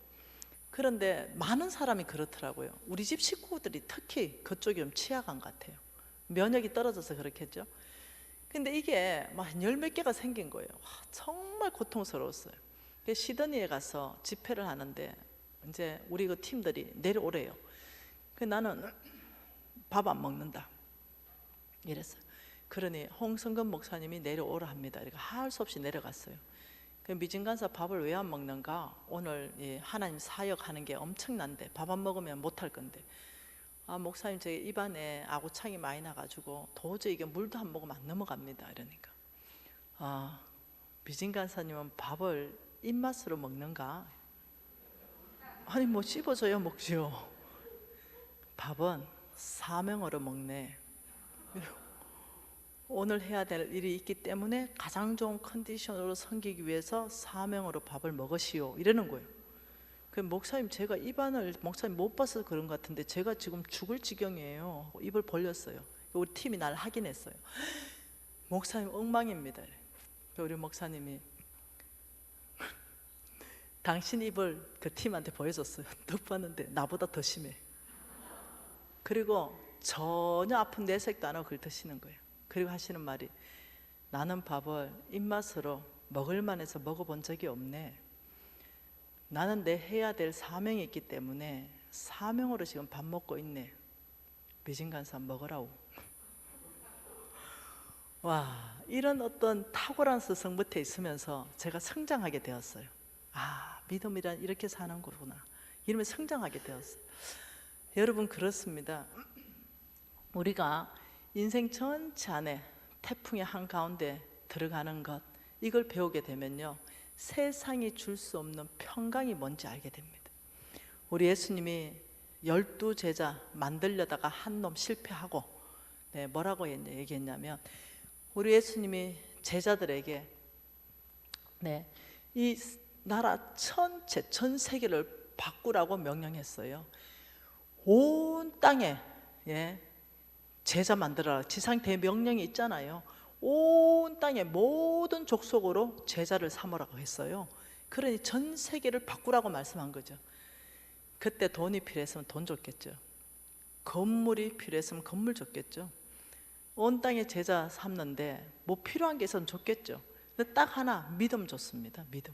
그런데 많은 사람이 그렇더라고요. 우리 집 식구들이 특히 그쪽이 좀 취약한 것 같아요. 면역이 떨어져서 그렇겠죠. 근데 이게 막 열 몇 개가 생긴 거예요. 와, 정말 고통스러웠어요. 시드니에 가서 집회를 하는데 이제 우리 그 팀들이 내려오래요. 나는 밥 안 먹는다 이랬어요. 그러니 홍성근 목사님이 내려오라 합니다. 이렇게 할 수 없이 내려갔어요. 미진 간사 밥을 왜 안 먹는가? 오늘 하나님 사역하는 게 엄청난데 밥 안 먹으면 못할 건데, 아 목사님 제 입안에 아구창이 많이 나가지고 도저히 이게 물도 한 모금 안 넘어갑니다. 이러니까 아 미진 간사님은 밥을 입맛으로 먹는가? 아니 뭐 씹어줘야 먹지요. 밥은 사명으로 먹네. 오늘 해야 될 일이 있기 때문에 가장 좋은 컨디션으로 섬기기 위해서 사명으로 밥을 먹으시오 이러는 거예요. 그 목사님 제가 입안을 목사님 못 봐서 그런 것 같은데 제가 지금 죽을 지경이에요. 입을 벌렸어요. 우리 팀이 날 확인했어요. 목사님 엉망입니다. 우리 목사님이 당신 입을 그 팀한테 보여줬어요. 딱 봤는데 나보다 더 심해. 그리고 전혀 아픈 내색도 안 하고 긁으시는 거예요. 그리고 하시는 말이, 나는 밥을 입맛으로 먹을만해서 먹어본 적이 없네. 나는 내 해야 될 사명이 있기 때문에 사명으로 지금 밥 먹고 있네. 미진 간사 먹으라고. 와, 이런 어떤 탁월한 스승 밑에 있으면서 제가 성장하게 되었어요. 아, 믿음이란 이렇게 사는 거구나 이러면서 성장하게 되었어요. 여러분 그렇습니다. 우리가 인생 전체 안에 태풍의 한가운데 들어가는 것, 이걸 배우게 되면요 세상이 줄 수 없는 평강이 뭔지 알게 됩니다. 우리 예수님이 12제자 만들려다가 한 놈 실패하고 뭐라고 얘기했냐면, 우리 예수님이 제자들에게 이 나라 전체 전 세계를 바꾸라고 명령했어요. 온 땅에 제자 만들어라. 지상 대명령이 있잖아요. 온 땅의 모든 족속으로 제자를 삼으라고 했어요. 그러니 전 세계를 바꾸라고 말씀한 거죠. 그때 돈이 필요했으면 돈 줬겠죠. 건물이 필요했으면 건물 줬겠죠. 온 땅에 제자 삼는데 뭐 필요한 게 있으면 줬겠죠. 근데 딱 하나 믿음 줬습니다. 믿음.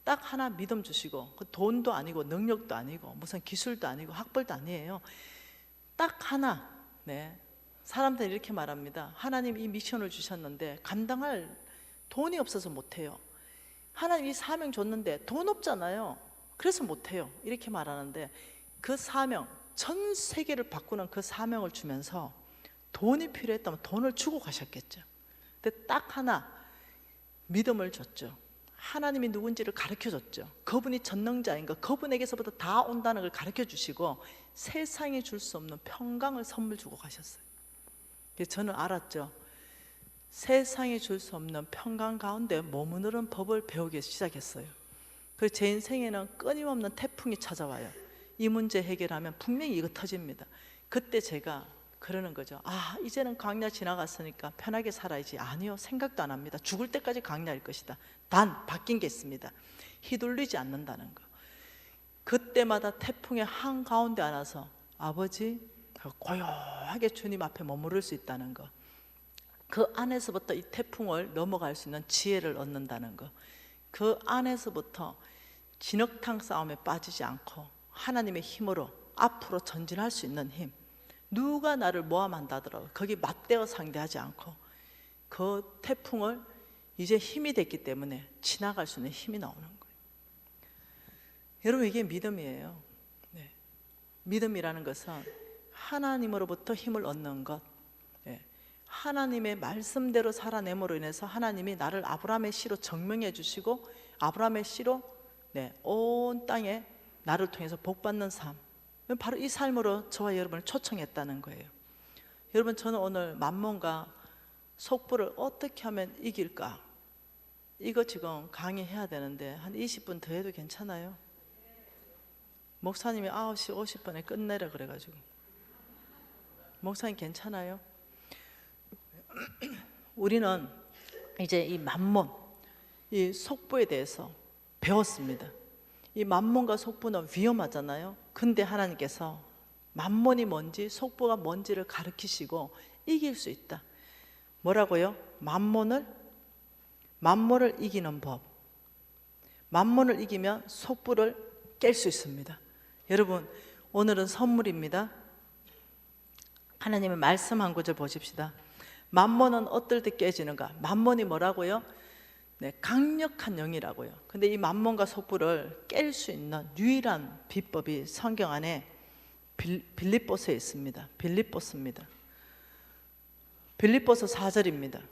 딱 하나 믿음 주시고, 그 돈도 아니고 능력도 아니고 무슨 기술도 아니고 학벌도 아니에요. 딱 하나. 사람들은 이렇게 말합니다. 하나님 이 미션을 주셨는데 감당할 돈이 없어서 못해요. 하나님 이 사명 줬는데 돈 없잖아요. 그래서 못해요. 이렇게 말하는데, 그 사명, 전 세계를 바꾸는 그 사명을 주면서 돈이 필요했다면 돈을 주고 가셨겠죠. 근데 딱 하나 믿음을 줬죠. 하나님이 누군지를 가르쳐 줬죠. 그분이 전능자인 거, 그분에게서부터 다 온다는 걸 가르쳐 주시고 세상이 줄 수 없는 평강을 선물 주고 가셨어요. 그래서 저는 알았죠. 세상이 줄 수 없는 평강 가운데 머무르는 법을 배우기 시작했어요. 그래서 제 인생에는 끊임없는 태풍이 찾아와요. 이 문제 해결하면 분명히 이거 터집니다. 그때 제가 그러는 거죠. 아, 이제는 광야 지나갔으니까 편하게 살아야지. 아니요, 생각도 안 합니다. 죽을 때까지 광야일 것이다. 단 바뀐 게 있습니다. 휘둘리지 않는다는 거. 그때마다 태풍의 한가운데 안아서 아버지 고요하게 주님 앞에 머무를 수 있다는 거. 그 안에서부터 이 태풍을 넘어갈 수 있는 지혜를 얻는다는 거. 그 안에서부터 진흙탕 싸움에 빠지지 않고 하나님의 힘으로 앞으로 전진할 수 있는 힘. 누가 나를 모함한다 하더라도 거기 맞대어 상대하지 않고 그 태풍을 이제 힘이 됐기 때문에 지나갈 수 있는 힘이 나오는 거예요. 여러분, 이게 믿음이에요. 네. 믿음이라는 것은 하나님으로부터 힘을 얻는 것. 네. 하나님의 말씀대로 살아냄으로 인해서 하나님이 나를 아브라함의 씨로 증명해 주시고 아브라함의 씨로 온 땅에 나를 통해서 복받는 삶. 바로 이 삶으로 저와 여러분을 초청했다는 거예요. 여러분, 저는 오늘 만몬과 속부를 어떻게 하면 이길까? 이거 지금 강의해야 되는데 한 20분 더 해도 괜찮아요? 목사님이 9시 50분에 끝내라 그래가지고. 목사님 괜찮아요? 우리는 이제 이 만몬, 이 속부에 대해서 배웠습니다. 이 만몬과 속부는 위험하잖아요. 근데 하나님께서 만몬이 뭔지 속부가 뭔지를 가르치시고 이길 수 있다. 뭐라고요? 만몬을 이기는 법. 만몬을 이기면 속부를 깰 수 있습니다. 여러분, 오늘은 선물입니다. 하나님의 말씀 한 구절 보십시다. 만몬은 어떨 때 깨지는가? 만몬이 뭐라고요? 강력한 영이라고요. 근데 이 만몬과 속부를 깰 수 있는 유일한 비법이 성경 안에 빌립보서에 있습니다. 빌립보서입니다. 빌립보서 4절입니다.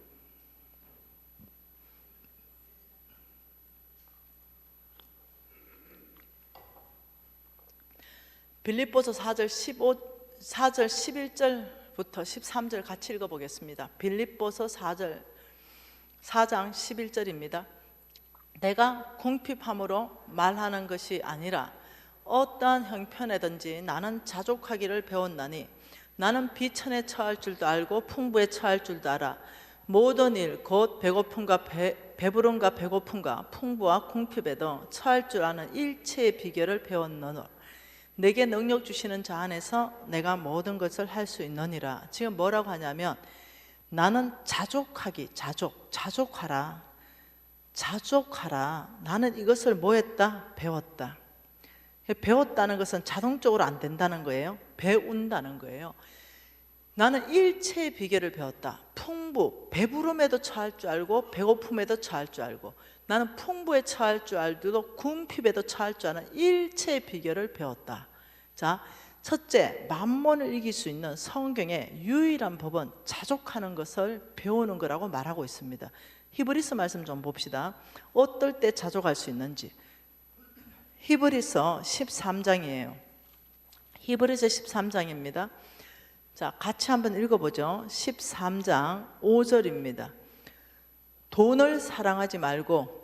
빌립보서 4절 11절부터 13절 같이 읽어보겠습니다. 빌립보서 4장 11절입니다. 내가 궁핍함으로 말하는 것이 아니라 어떠한 형편에든지 나는 자족하기를 배웠나니 나는 비천에 처할 줄도 알고 풍부에 처할 줄도 알아. 모든 일 곧 배고픔과 배부름과 배고픔과 풍부와 궁핍에도 처할 줄 아는 일체의 비결을 배웠노라. 내게 능력 주시는 자 안에서 내가 모든 것을 할 수 있느니라. 지금 뭐라고 하냐면 나는 자족하라. 나는 이것을 뭐 했다? 배웠다. 배웠다는 것은 자동적으로 안 된다는 거예요. 배운다는 거예요. 나는 일체의 비결을 배웠다. 풍부, 배부름에도 처할 줄 알고 배고픔에도 처할 줄 알고 나는 풍부에 처할 줄 알고도 궁핍에도 처할 줄 아는 일체의 비결을 배웠다. 자, 첫째, 만몬을 이길 수 있는 성경의 유일한 법은 자족하는 것을 배우는 거라고 말하고 있습니다. 히브리서 말씀 좀 봅시다. 어떨 때 자족할 수 있는지. 히브리서 13장이에요. 히브리서 13장입니다. 자, 같이 한번 읽어보죠. 13장 5절입니다. 돈을 사랑하지 말고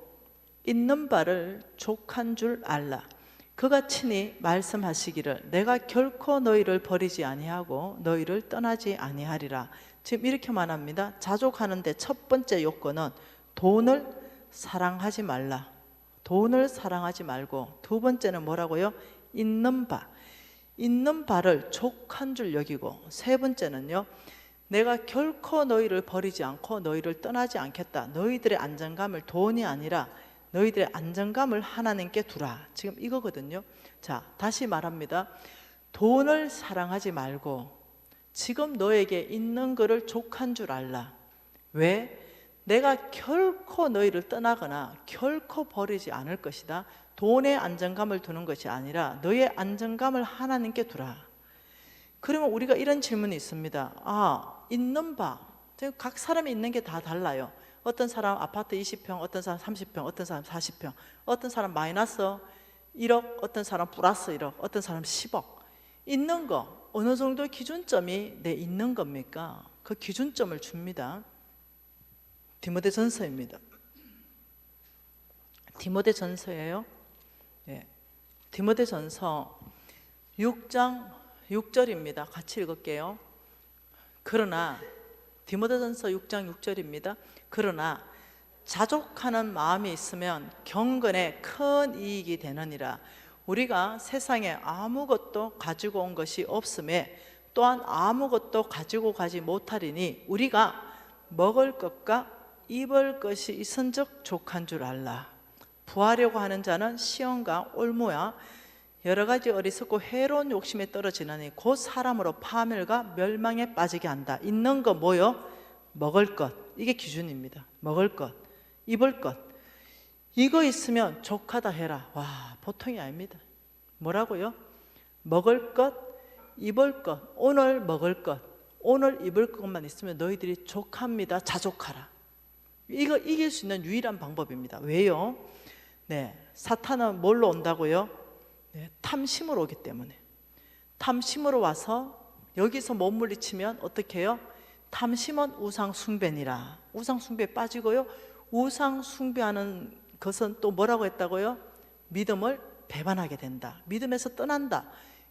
있는 바를 족한 줄 알라. 그가 친히 말씀하시기를 내가 결코 너희를 버리지 아니하고 너희를 떠나지 아니하리라. 지금 이렇게 말합니다. 자족하는데 첫 번째 요건은 돈을 사랑하지 말라. 돈을 사랑하지 말고 두 번째는 뭐라고요? 있는 바를 족한 줄 여기고 세 번째는요, 내가 결코 너희를 버리지 않고 너희를 떠나지 않겠다. 너희들의 안정감을 돈이 아니라 너희들의 안정감을 하나님께 두라. 지금 이거거든요. 자, 다시 말합니다. 돈을 사랑하지 말고 지금 너에게 있는 거를 족한 줄 알라. 왜? 내가 결코 너희를 떠나거나 결코 버리지 않을 것이다. 돈에 안정감을 두는 것이 아니라 너의 안정감을 하나님께 두라. 그러면 우리가 이런 질문이 있습니다. 아, 있는 바, 각 사람이 있는 게 다 달라요. 어떤 사람 아파트 20평, 어떤 사람 30평, 어떤 사람 40평, 어떤 사람 마이너스 1억, 어떤 사람 플러스 1억, 어떤 사람 10억. 있는 거 어느 정도 기준점이 내 있는 겁니까? 그 기준점을 줍니다. 디모데전서입니다. 디모데전서예요. 예. 디모데전서 6장 6절입니다. 같이 읽을게요. 그러나 디모데전서 6장 6절입니다. 그러나 자족하는 마음이 있으면 경건에 큰 이익이 되느니라. 우리가 세상에 아무것도 가지고 온 것이 없음에 또한 아무것도 가지고 가지 못하리니 우리가 먹을 것과 입을 것이 있은즉 족한 줄 알라. 부하려고 하는 자는 시험과 올무와 여러 가지 어리석고 해로운 욕심에 떨어지느니 곧 사람으로 파멸과 멸망에 빠지게 한다. 있는 거 뭐요? 먹을 것. 이게 기준입니다. 먹을 것, 입을 것. 이거 있으면 족하다 해라. 와, 보통이 아닙니다. 뭐라고요? 먹을 것, 입을 것, 오늘 먹을 것, 오늘 입을 것만 있으면 너희들이 족합니다. 자족하라. 이거 이길 수 있는 유일한 방법입니다. 왜요? 네, 사탄은 뭘로 온다고요? 네, 탐심으로 오기 때문에. 탐심으로 와서 여기서 못 물리치면 어떻게 해요? 탐심은 우상 숭배니라. 우상 숭배에 빠지고요. 우상 숭배하는 것은 또 뭐라고 했다고요? 믿음을 배반하게 된다. 믿음에서 떠난다.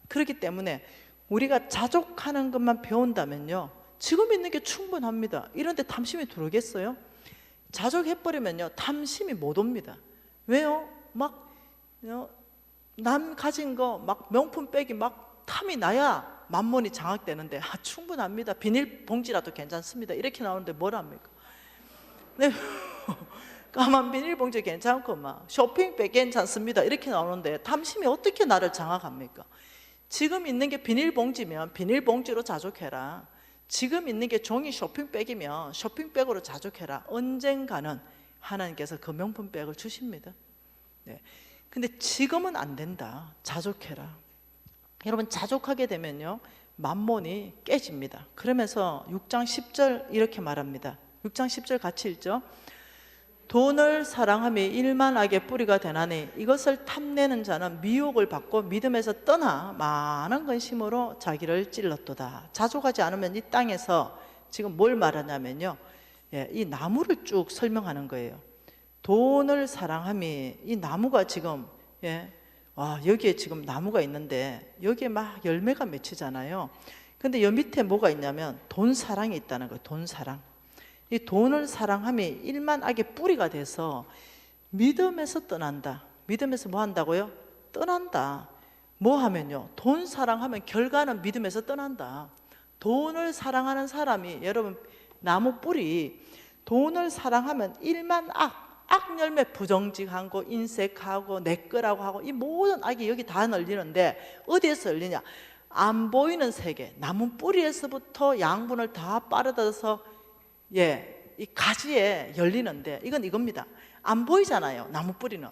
그렇기 때문에 우리가 자족하는 것만 배운다면요, 지금 있는 게 충분합니다. 이런데 탐심이 들어오겠어요? 자족해버리면요 탐심이 못 옵니다. 왜요? 막 남 가진 거 막 명품 빼기 막 탐이 나야 만몬이 장악되는데, 충분합니다. 비닐봉지라도 괜찮습니다. 이렇게 나오는데 뭘 합니까? 네. 까만 비닐봉지 괜찮고 막 쇼핑백 괜찮습니다. 이렇게 나오는데 탐심이 어떻게 나를 장악합니까? 지금 있는 게 비닐봉지면 비닐봉지로 자족해라. 지금 있는 게 종이 쇼핑백이면 쇼핑백으로 자족해라. 언젠가는 하나님께서 그 명품백을 주십니다. 네. 근데 지금은 안 된다. 자족해라. 여러분, 자족하게 되면요 만몬이 깨집니다. 그러면서 6장 10절 이렇게 말합니다. 6장 10절 같이 읽죠. 돈을 사랑함이 일만하게 뿌리가 되나니 이것을 탐내는 자는 미혹을 받고 믿음에서 떠나 많은 근심으로 자기를 찔렀도다. 자족하지 않으면 이 땅에서 지금 뭘 말하냐면요, 이 나무를 쭉 설명하는 거예요. 돈을 사랑함이, 이 나무가 지금 와, 여기에 지금 나무가 있는데 여기에 막 열매가 맺히잖아요. 근데 여 밑에 뭐가 있냐면 돈 사랑이 있다는 거예요. 돈 사랑. 이 돈을 사랑함이 일만 악의 뿌리가 돼서 믿음에서 떠난다. 믿음에서 뭐 한다고요? 떠난다. 뭐 하면요, 돈 사랑하면 결과는 믿음에서 떠난다. 돈을 사랑하는 사람이, 여러분, 나무 뿌리, 돈을 사랑하면 일만 악 열매, 부정직한 거, 인색하고 내 거라고 하고 이 모든 악이 여기 다 널리는데 어디에서 열리냐? 안 보이는 세계, 나무 뿌리에서부터 양분을 다 빨아들여서 이 가지에 열리는데, 이건 이겁니다. 안 보이잖아요. 나무 뿌리는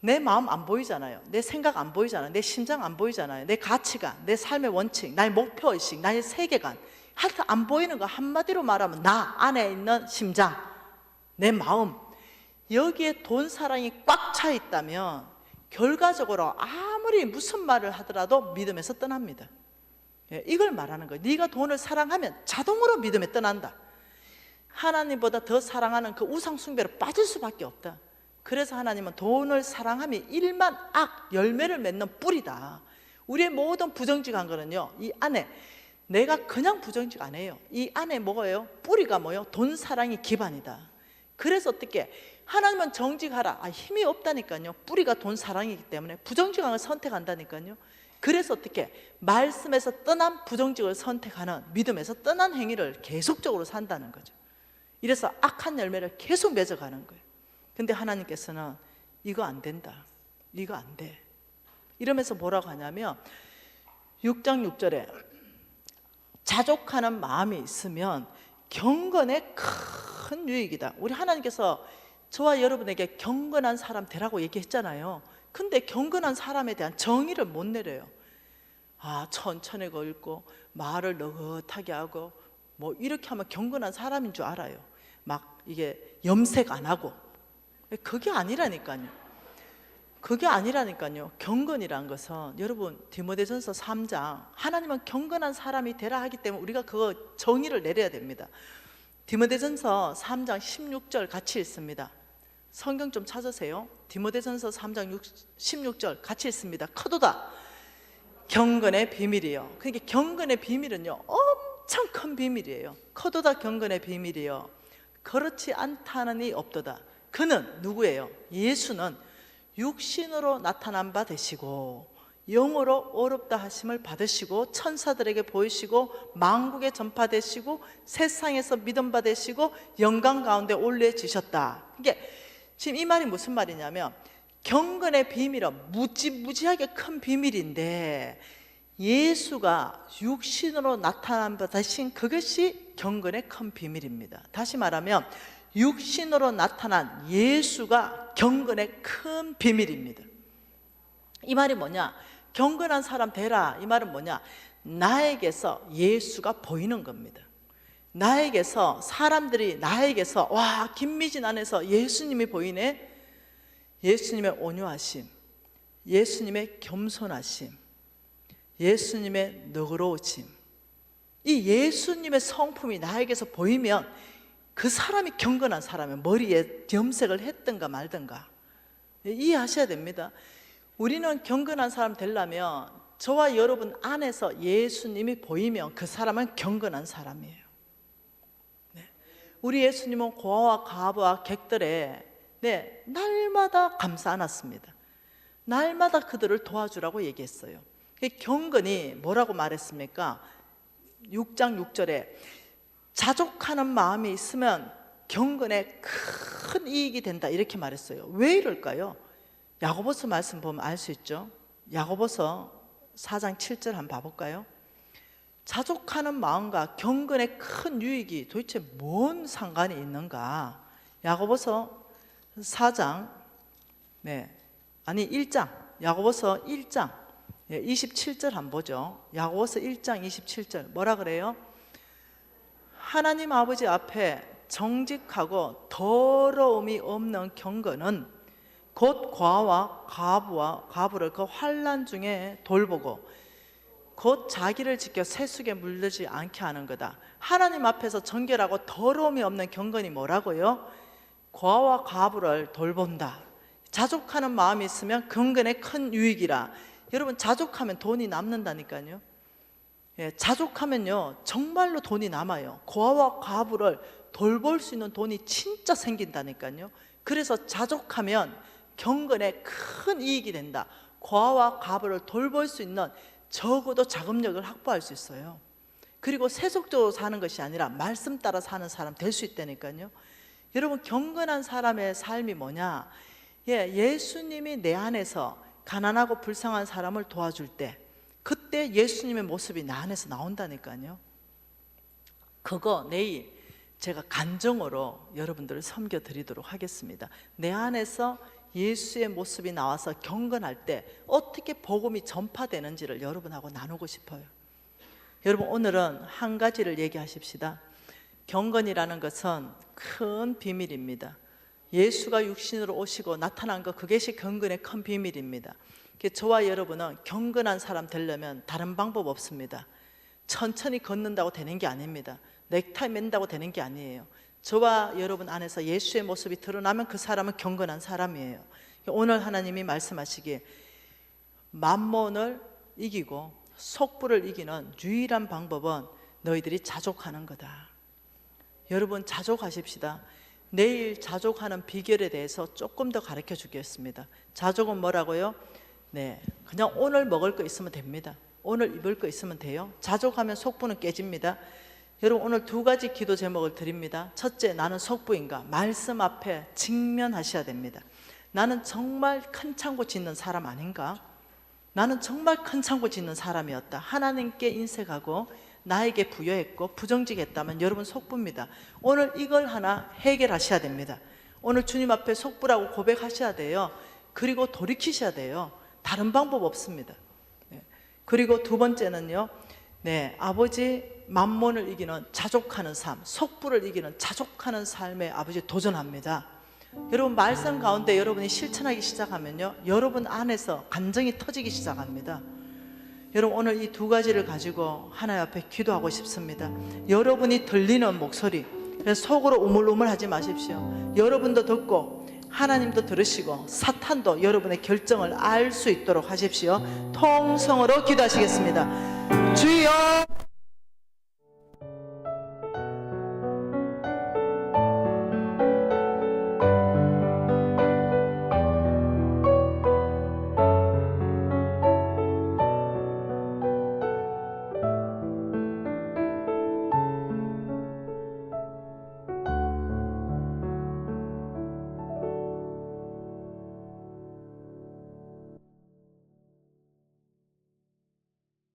내 마음 안 보이잖아요. 내 생각 안 보이잖아요. 내 심장 안 보이잖아요. 내 가치관, 내 삶의 원칙, 나의 목표의식, 나의 세계관, 하여튼 안 보이는 거, 한마디로 말하면 나 안에 있는 심장, 내 마음, 여기에 돈 사랑이 꽉 차 있다면 결과적으로 아무리 무슨 말을 하더라도 믿음에서 떠납니다. 이걸 말하는 거예요. 네가 돈을 사랑하면 자동으로 믿음에 떠난다. 하나님보다 더 사랑하는 그 우상 숭배로 빠질 수밖에 없다. 그래서 하나님은 돈을 사랑함이 일만 악 열매를 맺는 뿌리다. 우리의 모든 부정직한 거는요, 이 안에, 내가 그냥 부정직 안 해요. 이 안에 뭐예요? 뿌리가 뭐예요? 돈 사랑이 기반이다. 그래서 어떻게 하나님은 정직하라. 힘이 없다니까요. 뿌리가 돈 사랑이기 때문에 부정직한 걸 선택한다니까요. 그래서 어떻게 말씀에서 떠난 부정직을 선택하는, 믿음에서 떠난 행위를 계속적으로 산다는 거죠. 이래서 악한 열매를 계속 맺어가는 거예요. 근데 하나님께서는 이거 안 된다, 이거 안 돼, 이러면서 뭐라고 하냐면 6장 6절에 자족하는 마음이 있으면 경건에 큰 유익이다. 우리 하나님께서 저와 여러분에게 경건한 사람 되라고 얘기했잖아요. 근데 경건한 사람에 대한 정의를 못 내려요. 천천히 걷고 말을 느긋하게 하고 뭐 이렇게 하면 경건한 사람인 줄 알아요. 막 이게 염색 안 하고. 그게 아니라니까요. 그게 아니라니까요. 경건이란 것은, 여러분, 디모데전서 3장, 하나님은 경건한 사람이 되라 하기 때문에 우리가 그거 정의를 내려야 됩니다. 디모데전서 3장 16절 같이 읽습니다. 성경 좀 찾으세요. 디모데전서 3장 16절 같이 읽습니다. 커도다 경건의 비밀이요. 그러니까 경건의 비밀은요, 엄청 큰 비밀이에요. 커도다 경건의 비밀이요, 그렇지 않다는 이 없도다. 그는 누구예요? 예수는 육신으로 나타난 바 되시고 영으로 어렵다 하심을 받으시고 천사들에게 보이시고 만국에 전파되시고 세상에서 믿음 받으시고 영광 가운데 올려지셨다. 이게 지금 이 말이 무슨 말이냐면, 경건의 비밀은 무지무지하게 큰 비밀인데 예수가 육신으로 나타난 바 되신 그것이 경건의 큰 비밀입니다. 다시 말하면 육신으로 나타난 예수가 경건의 큰 비밀입니다. 이 말이 뭐냐? 경건한 사람 되라, 이 말은 뭐냐? 나에게서 예수가 보이는 겁니다. 나에게서, 사람들이 나에게서, 와, 김미진 안에서 예수님이 보이네. 예수님의 온유하심, 예수님의 겸손하심, 예수님의 너그러우심, 이 예수님의 성품이 나에게서 보이면 그 사람이 경건한 사람이에요. 머리에 염색을 했든가 말든가. 이해하셔야 됩니다. 우리는 경건한 사람 되려면 저와 여러분 안에서 예수님이 보이면 그 사람은 경건한 사람이에요. 네. 우리 예수님은 고아와 과부와 객들의 날마다 감싸 안았습니다. 날마다 그들을 도와주라고 얘기했어요. 경건이 뭐라고 말했습니까? 6장 6절에 자족하는 마음이 있으면 경건에 큰 이익이 된다, 이렇게 말했어요. 왜 이럴까요? 야고보서 말씀 보면 알 수 있죠. 야고보서 4장 7절 한번 봐볼까요? 자족하는 마음과 경건의 큰 유익이 도대체 뭔 상관이 있는가? 야고보서 4장 1장, 야고보서 1장 27절 한번 보죠. 야고보서 1장 27절 뭐라 그래요? 하나님 아버지 앞에 정직하고 더러움이 없는 경건은 곧 과와 과부를 그 환난 중에 돌보고 곧 자기를 지켜 세속에 물들지 않게 하는 거다. 하나님 앞에서 정결하고 더러움이 없는 경건이 뭐라고요? 과와 과부를 돌본다. 자족하는 마음이 있으면 경건의 큰 유익이라. 여러분, 자족하면 돈이 남는다니까요. 자족하면요 정말로 돈이 남아요. 고아와 과부를 돌볼 수 있는 돈이 진짜 생긴다니까요. 그래서 자족하면 경건에 큰 이익이 된다. 고아와 과부를 돌볼 수 있는 적어도 자금력을 확보할 수 있어요. 그리고 세속적으로 사는 것이 아니라 말씀 따라 사는 사람 될 수 있다니까요. 여러분, 경건한 사람의 삶이 뭐냐? 예수님이 내 안에서 가난하고 불쌍한 사람을 도와줄 때 그때 예수님의 모습이 나 안에서 나온다니까요. 그거 내일 제가 간정으로 여러분들을 섬겨드리도록 하겠습니다. 내 안에서 예수의 모습이 나와서 경건할 때 어떻게 복음이 전파되는지를 여러분하고 나누고 싶어요. 여러분, 오늘은 한 가지를 얘기하십시다. 경건이라는 것은 큰 비밀입니다. 예수가 육신으로 오시고 나타난 것, 그것이 경건의 큰 비밀입니다. 저와 여러분은 경건한 사람 되려면 다른 방법 없습니다. 천천히 걷는다고 되는 게 아닙니다. 넥타이 맨다고 되는 게 아니에요. 저와 여러분 안에서 예수의 모습이 드러나면 그 사람은 경건한 사람이에요. 오늘 하나님이 말씀하시기에 만몬을 이기고 속부를 이기는 유일한 방법은 너희들이 자족하는 거다. 여러분, 자족하십시다. 내일 자족하는 비결에 대해서 조금 더 가르쳐 주겠습니다. 자족은 뭐라고요? 그냥 오늘 먹을 거 있으면 됩니다. 오늘 입을 거 있으면 돼요. 자족하면 속부는 깨집니다. 여러분, 오늘 두 가지 기도 제목을 드립니다. 첫째, 나는 속부인가? 말씀 앞에 직면하셔야 됩니다. 나는 정말 큰 창고 짓는 사람 아닌가? 나는 정말 큰 창고 짓는 사람이었다. 하나님께 인색하고 나에게 부여했고 부정직했다면 여러분 속부입니다. 오늘 이걸 하나 해결하셔야 됩니다. 오늘 주님 앞에 속부라고 고백하셔야 돼요. 그리고 돌이키셔야 돼요. 다른 방법 없습니다. 그리고 두 번째는요, 아버지 만몬을 이기는 자족하는 삶, 속부를 이기는 자족하는 삶에 아버지 도전합니다. 여러분, 말씀 가운데 여러분이 실천하기 시작하면요, 여러분 안에서 감정이 터지기 시작합니다. 여러분, 오늘 이 두 가지를 가지고 하나님 앞에 기도하고 싶습니다. 여러분이 들리는 목소리, 그래서 속으로 우물우물하지 마십시오. 여러분도 듣고 하나님도 들으시고 사탄도 여러분의 결정을 알 수 있도록 하십시오. 통성으로 기도하시겠습니다. 주여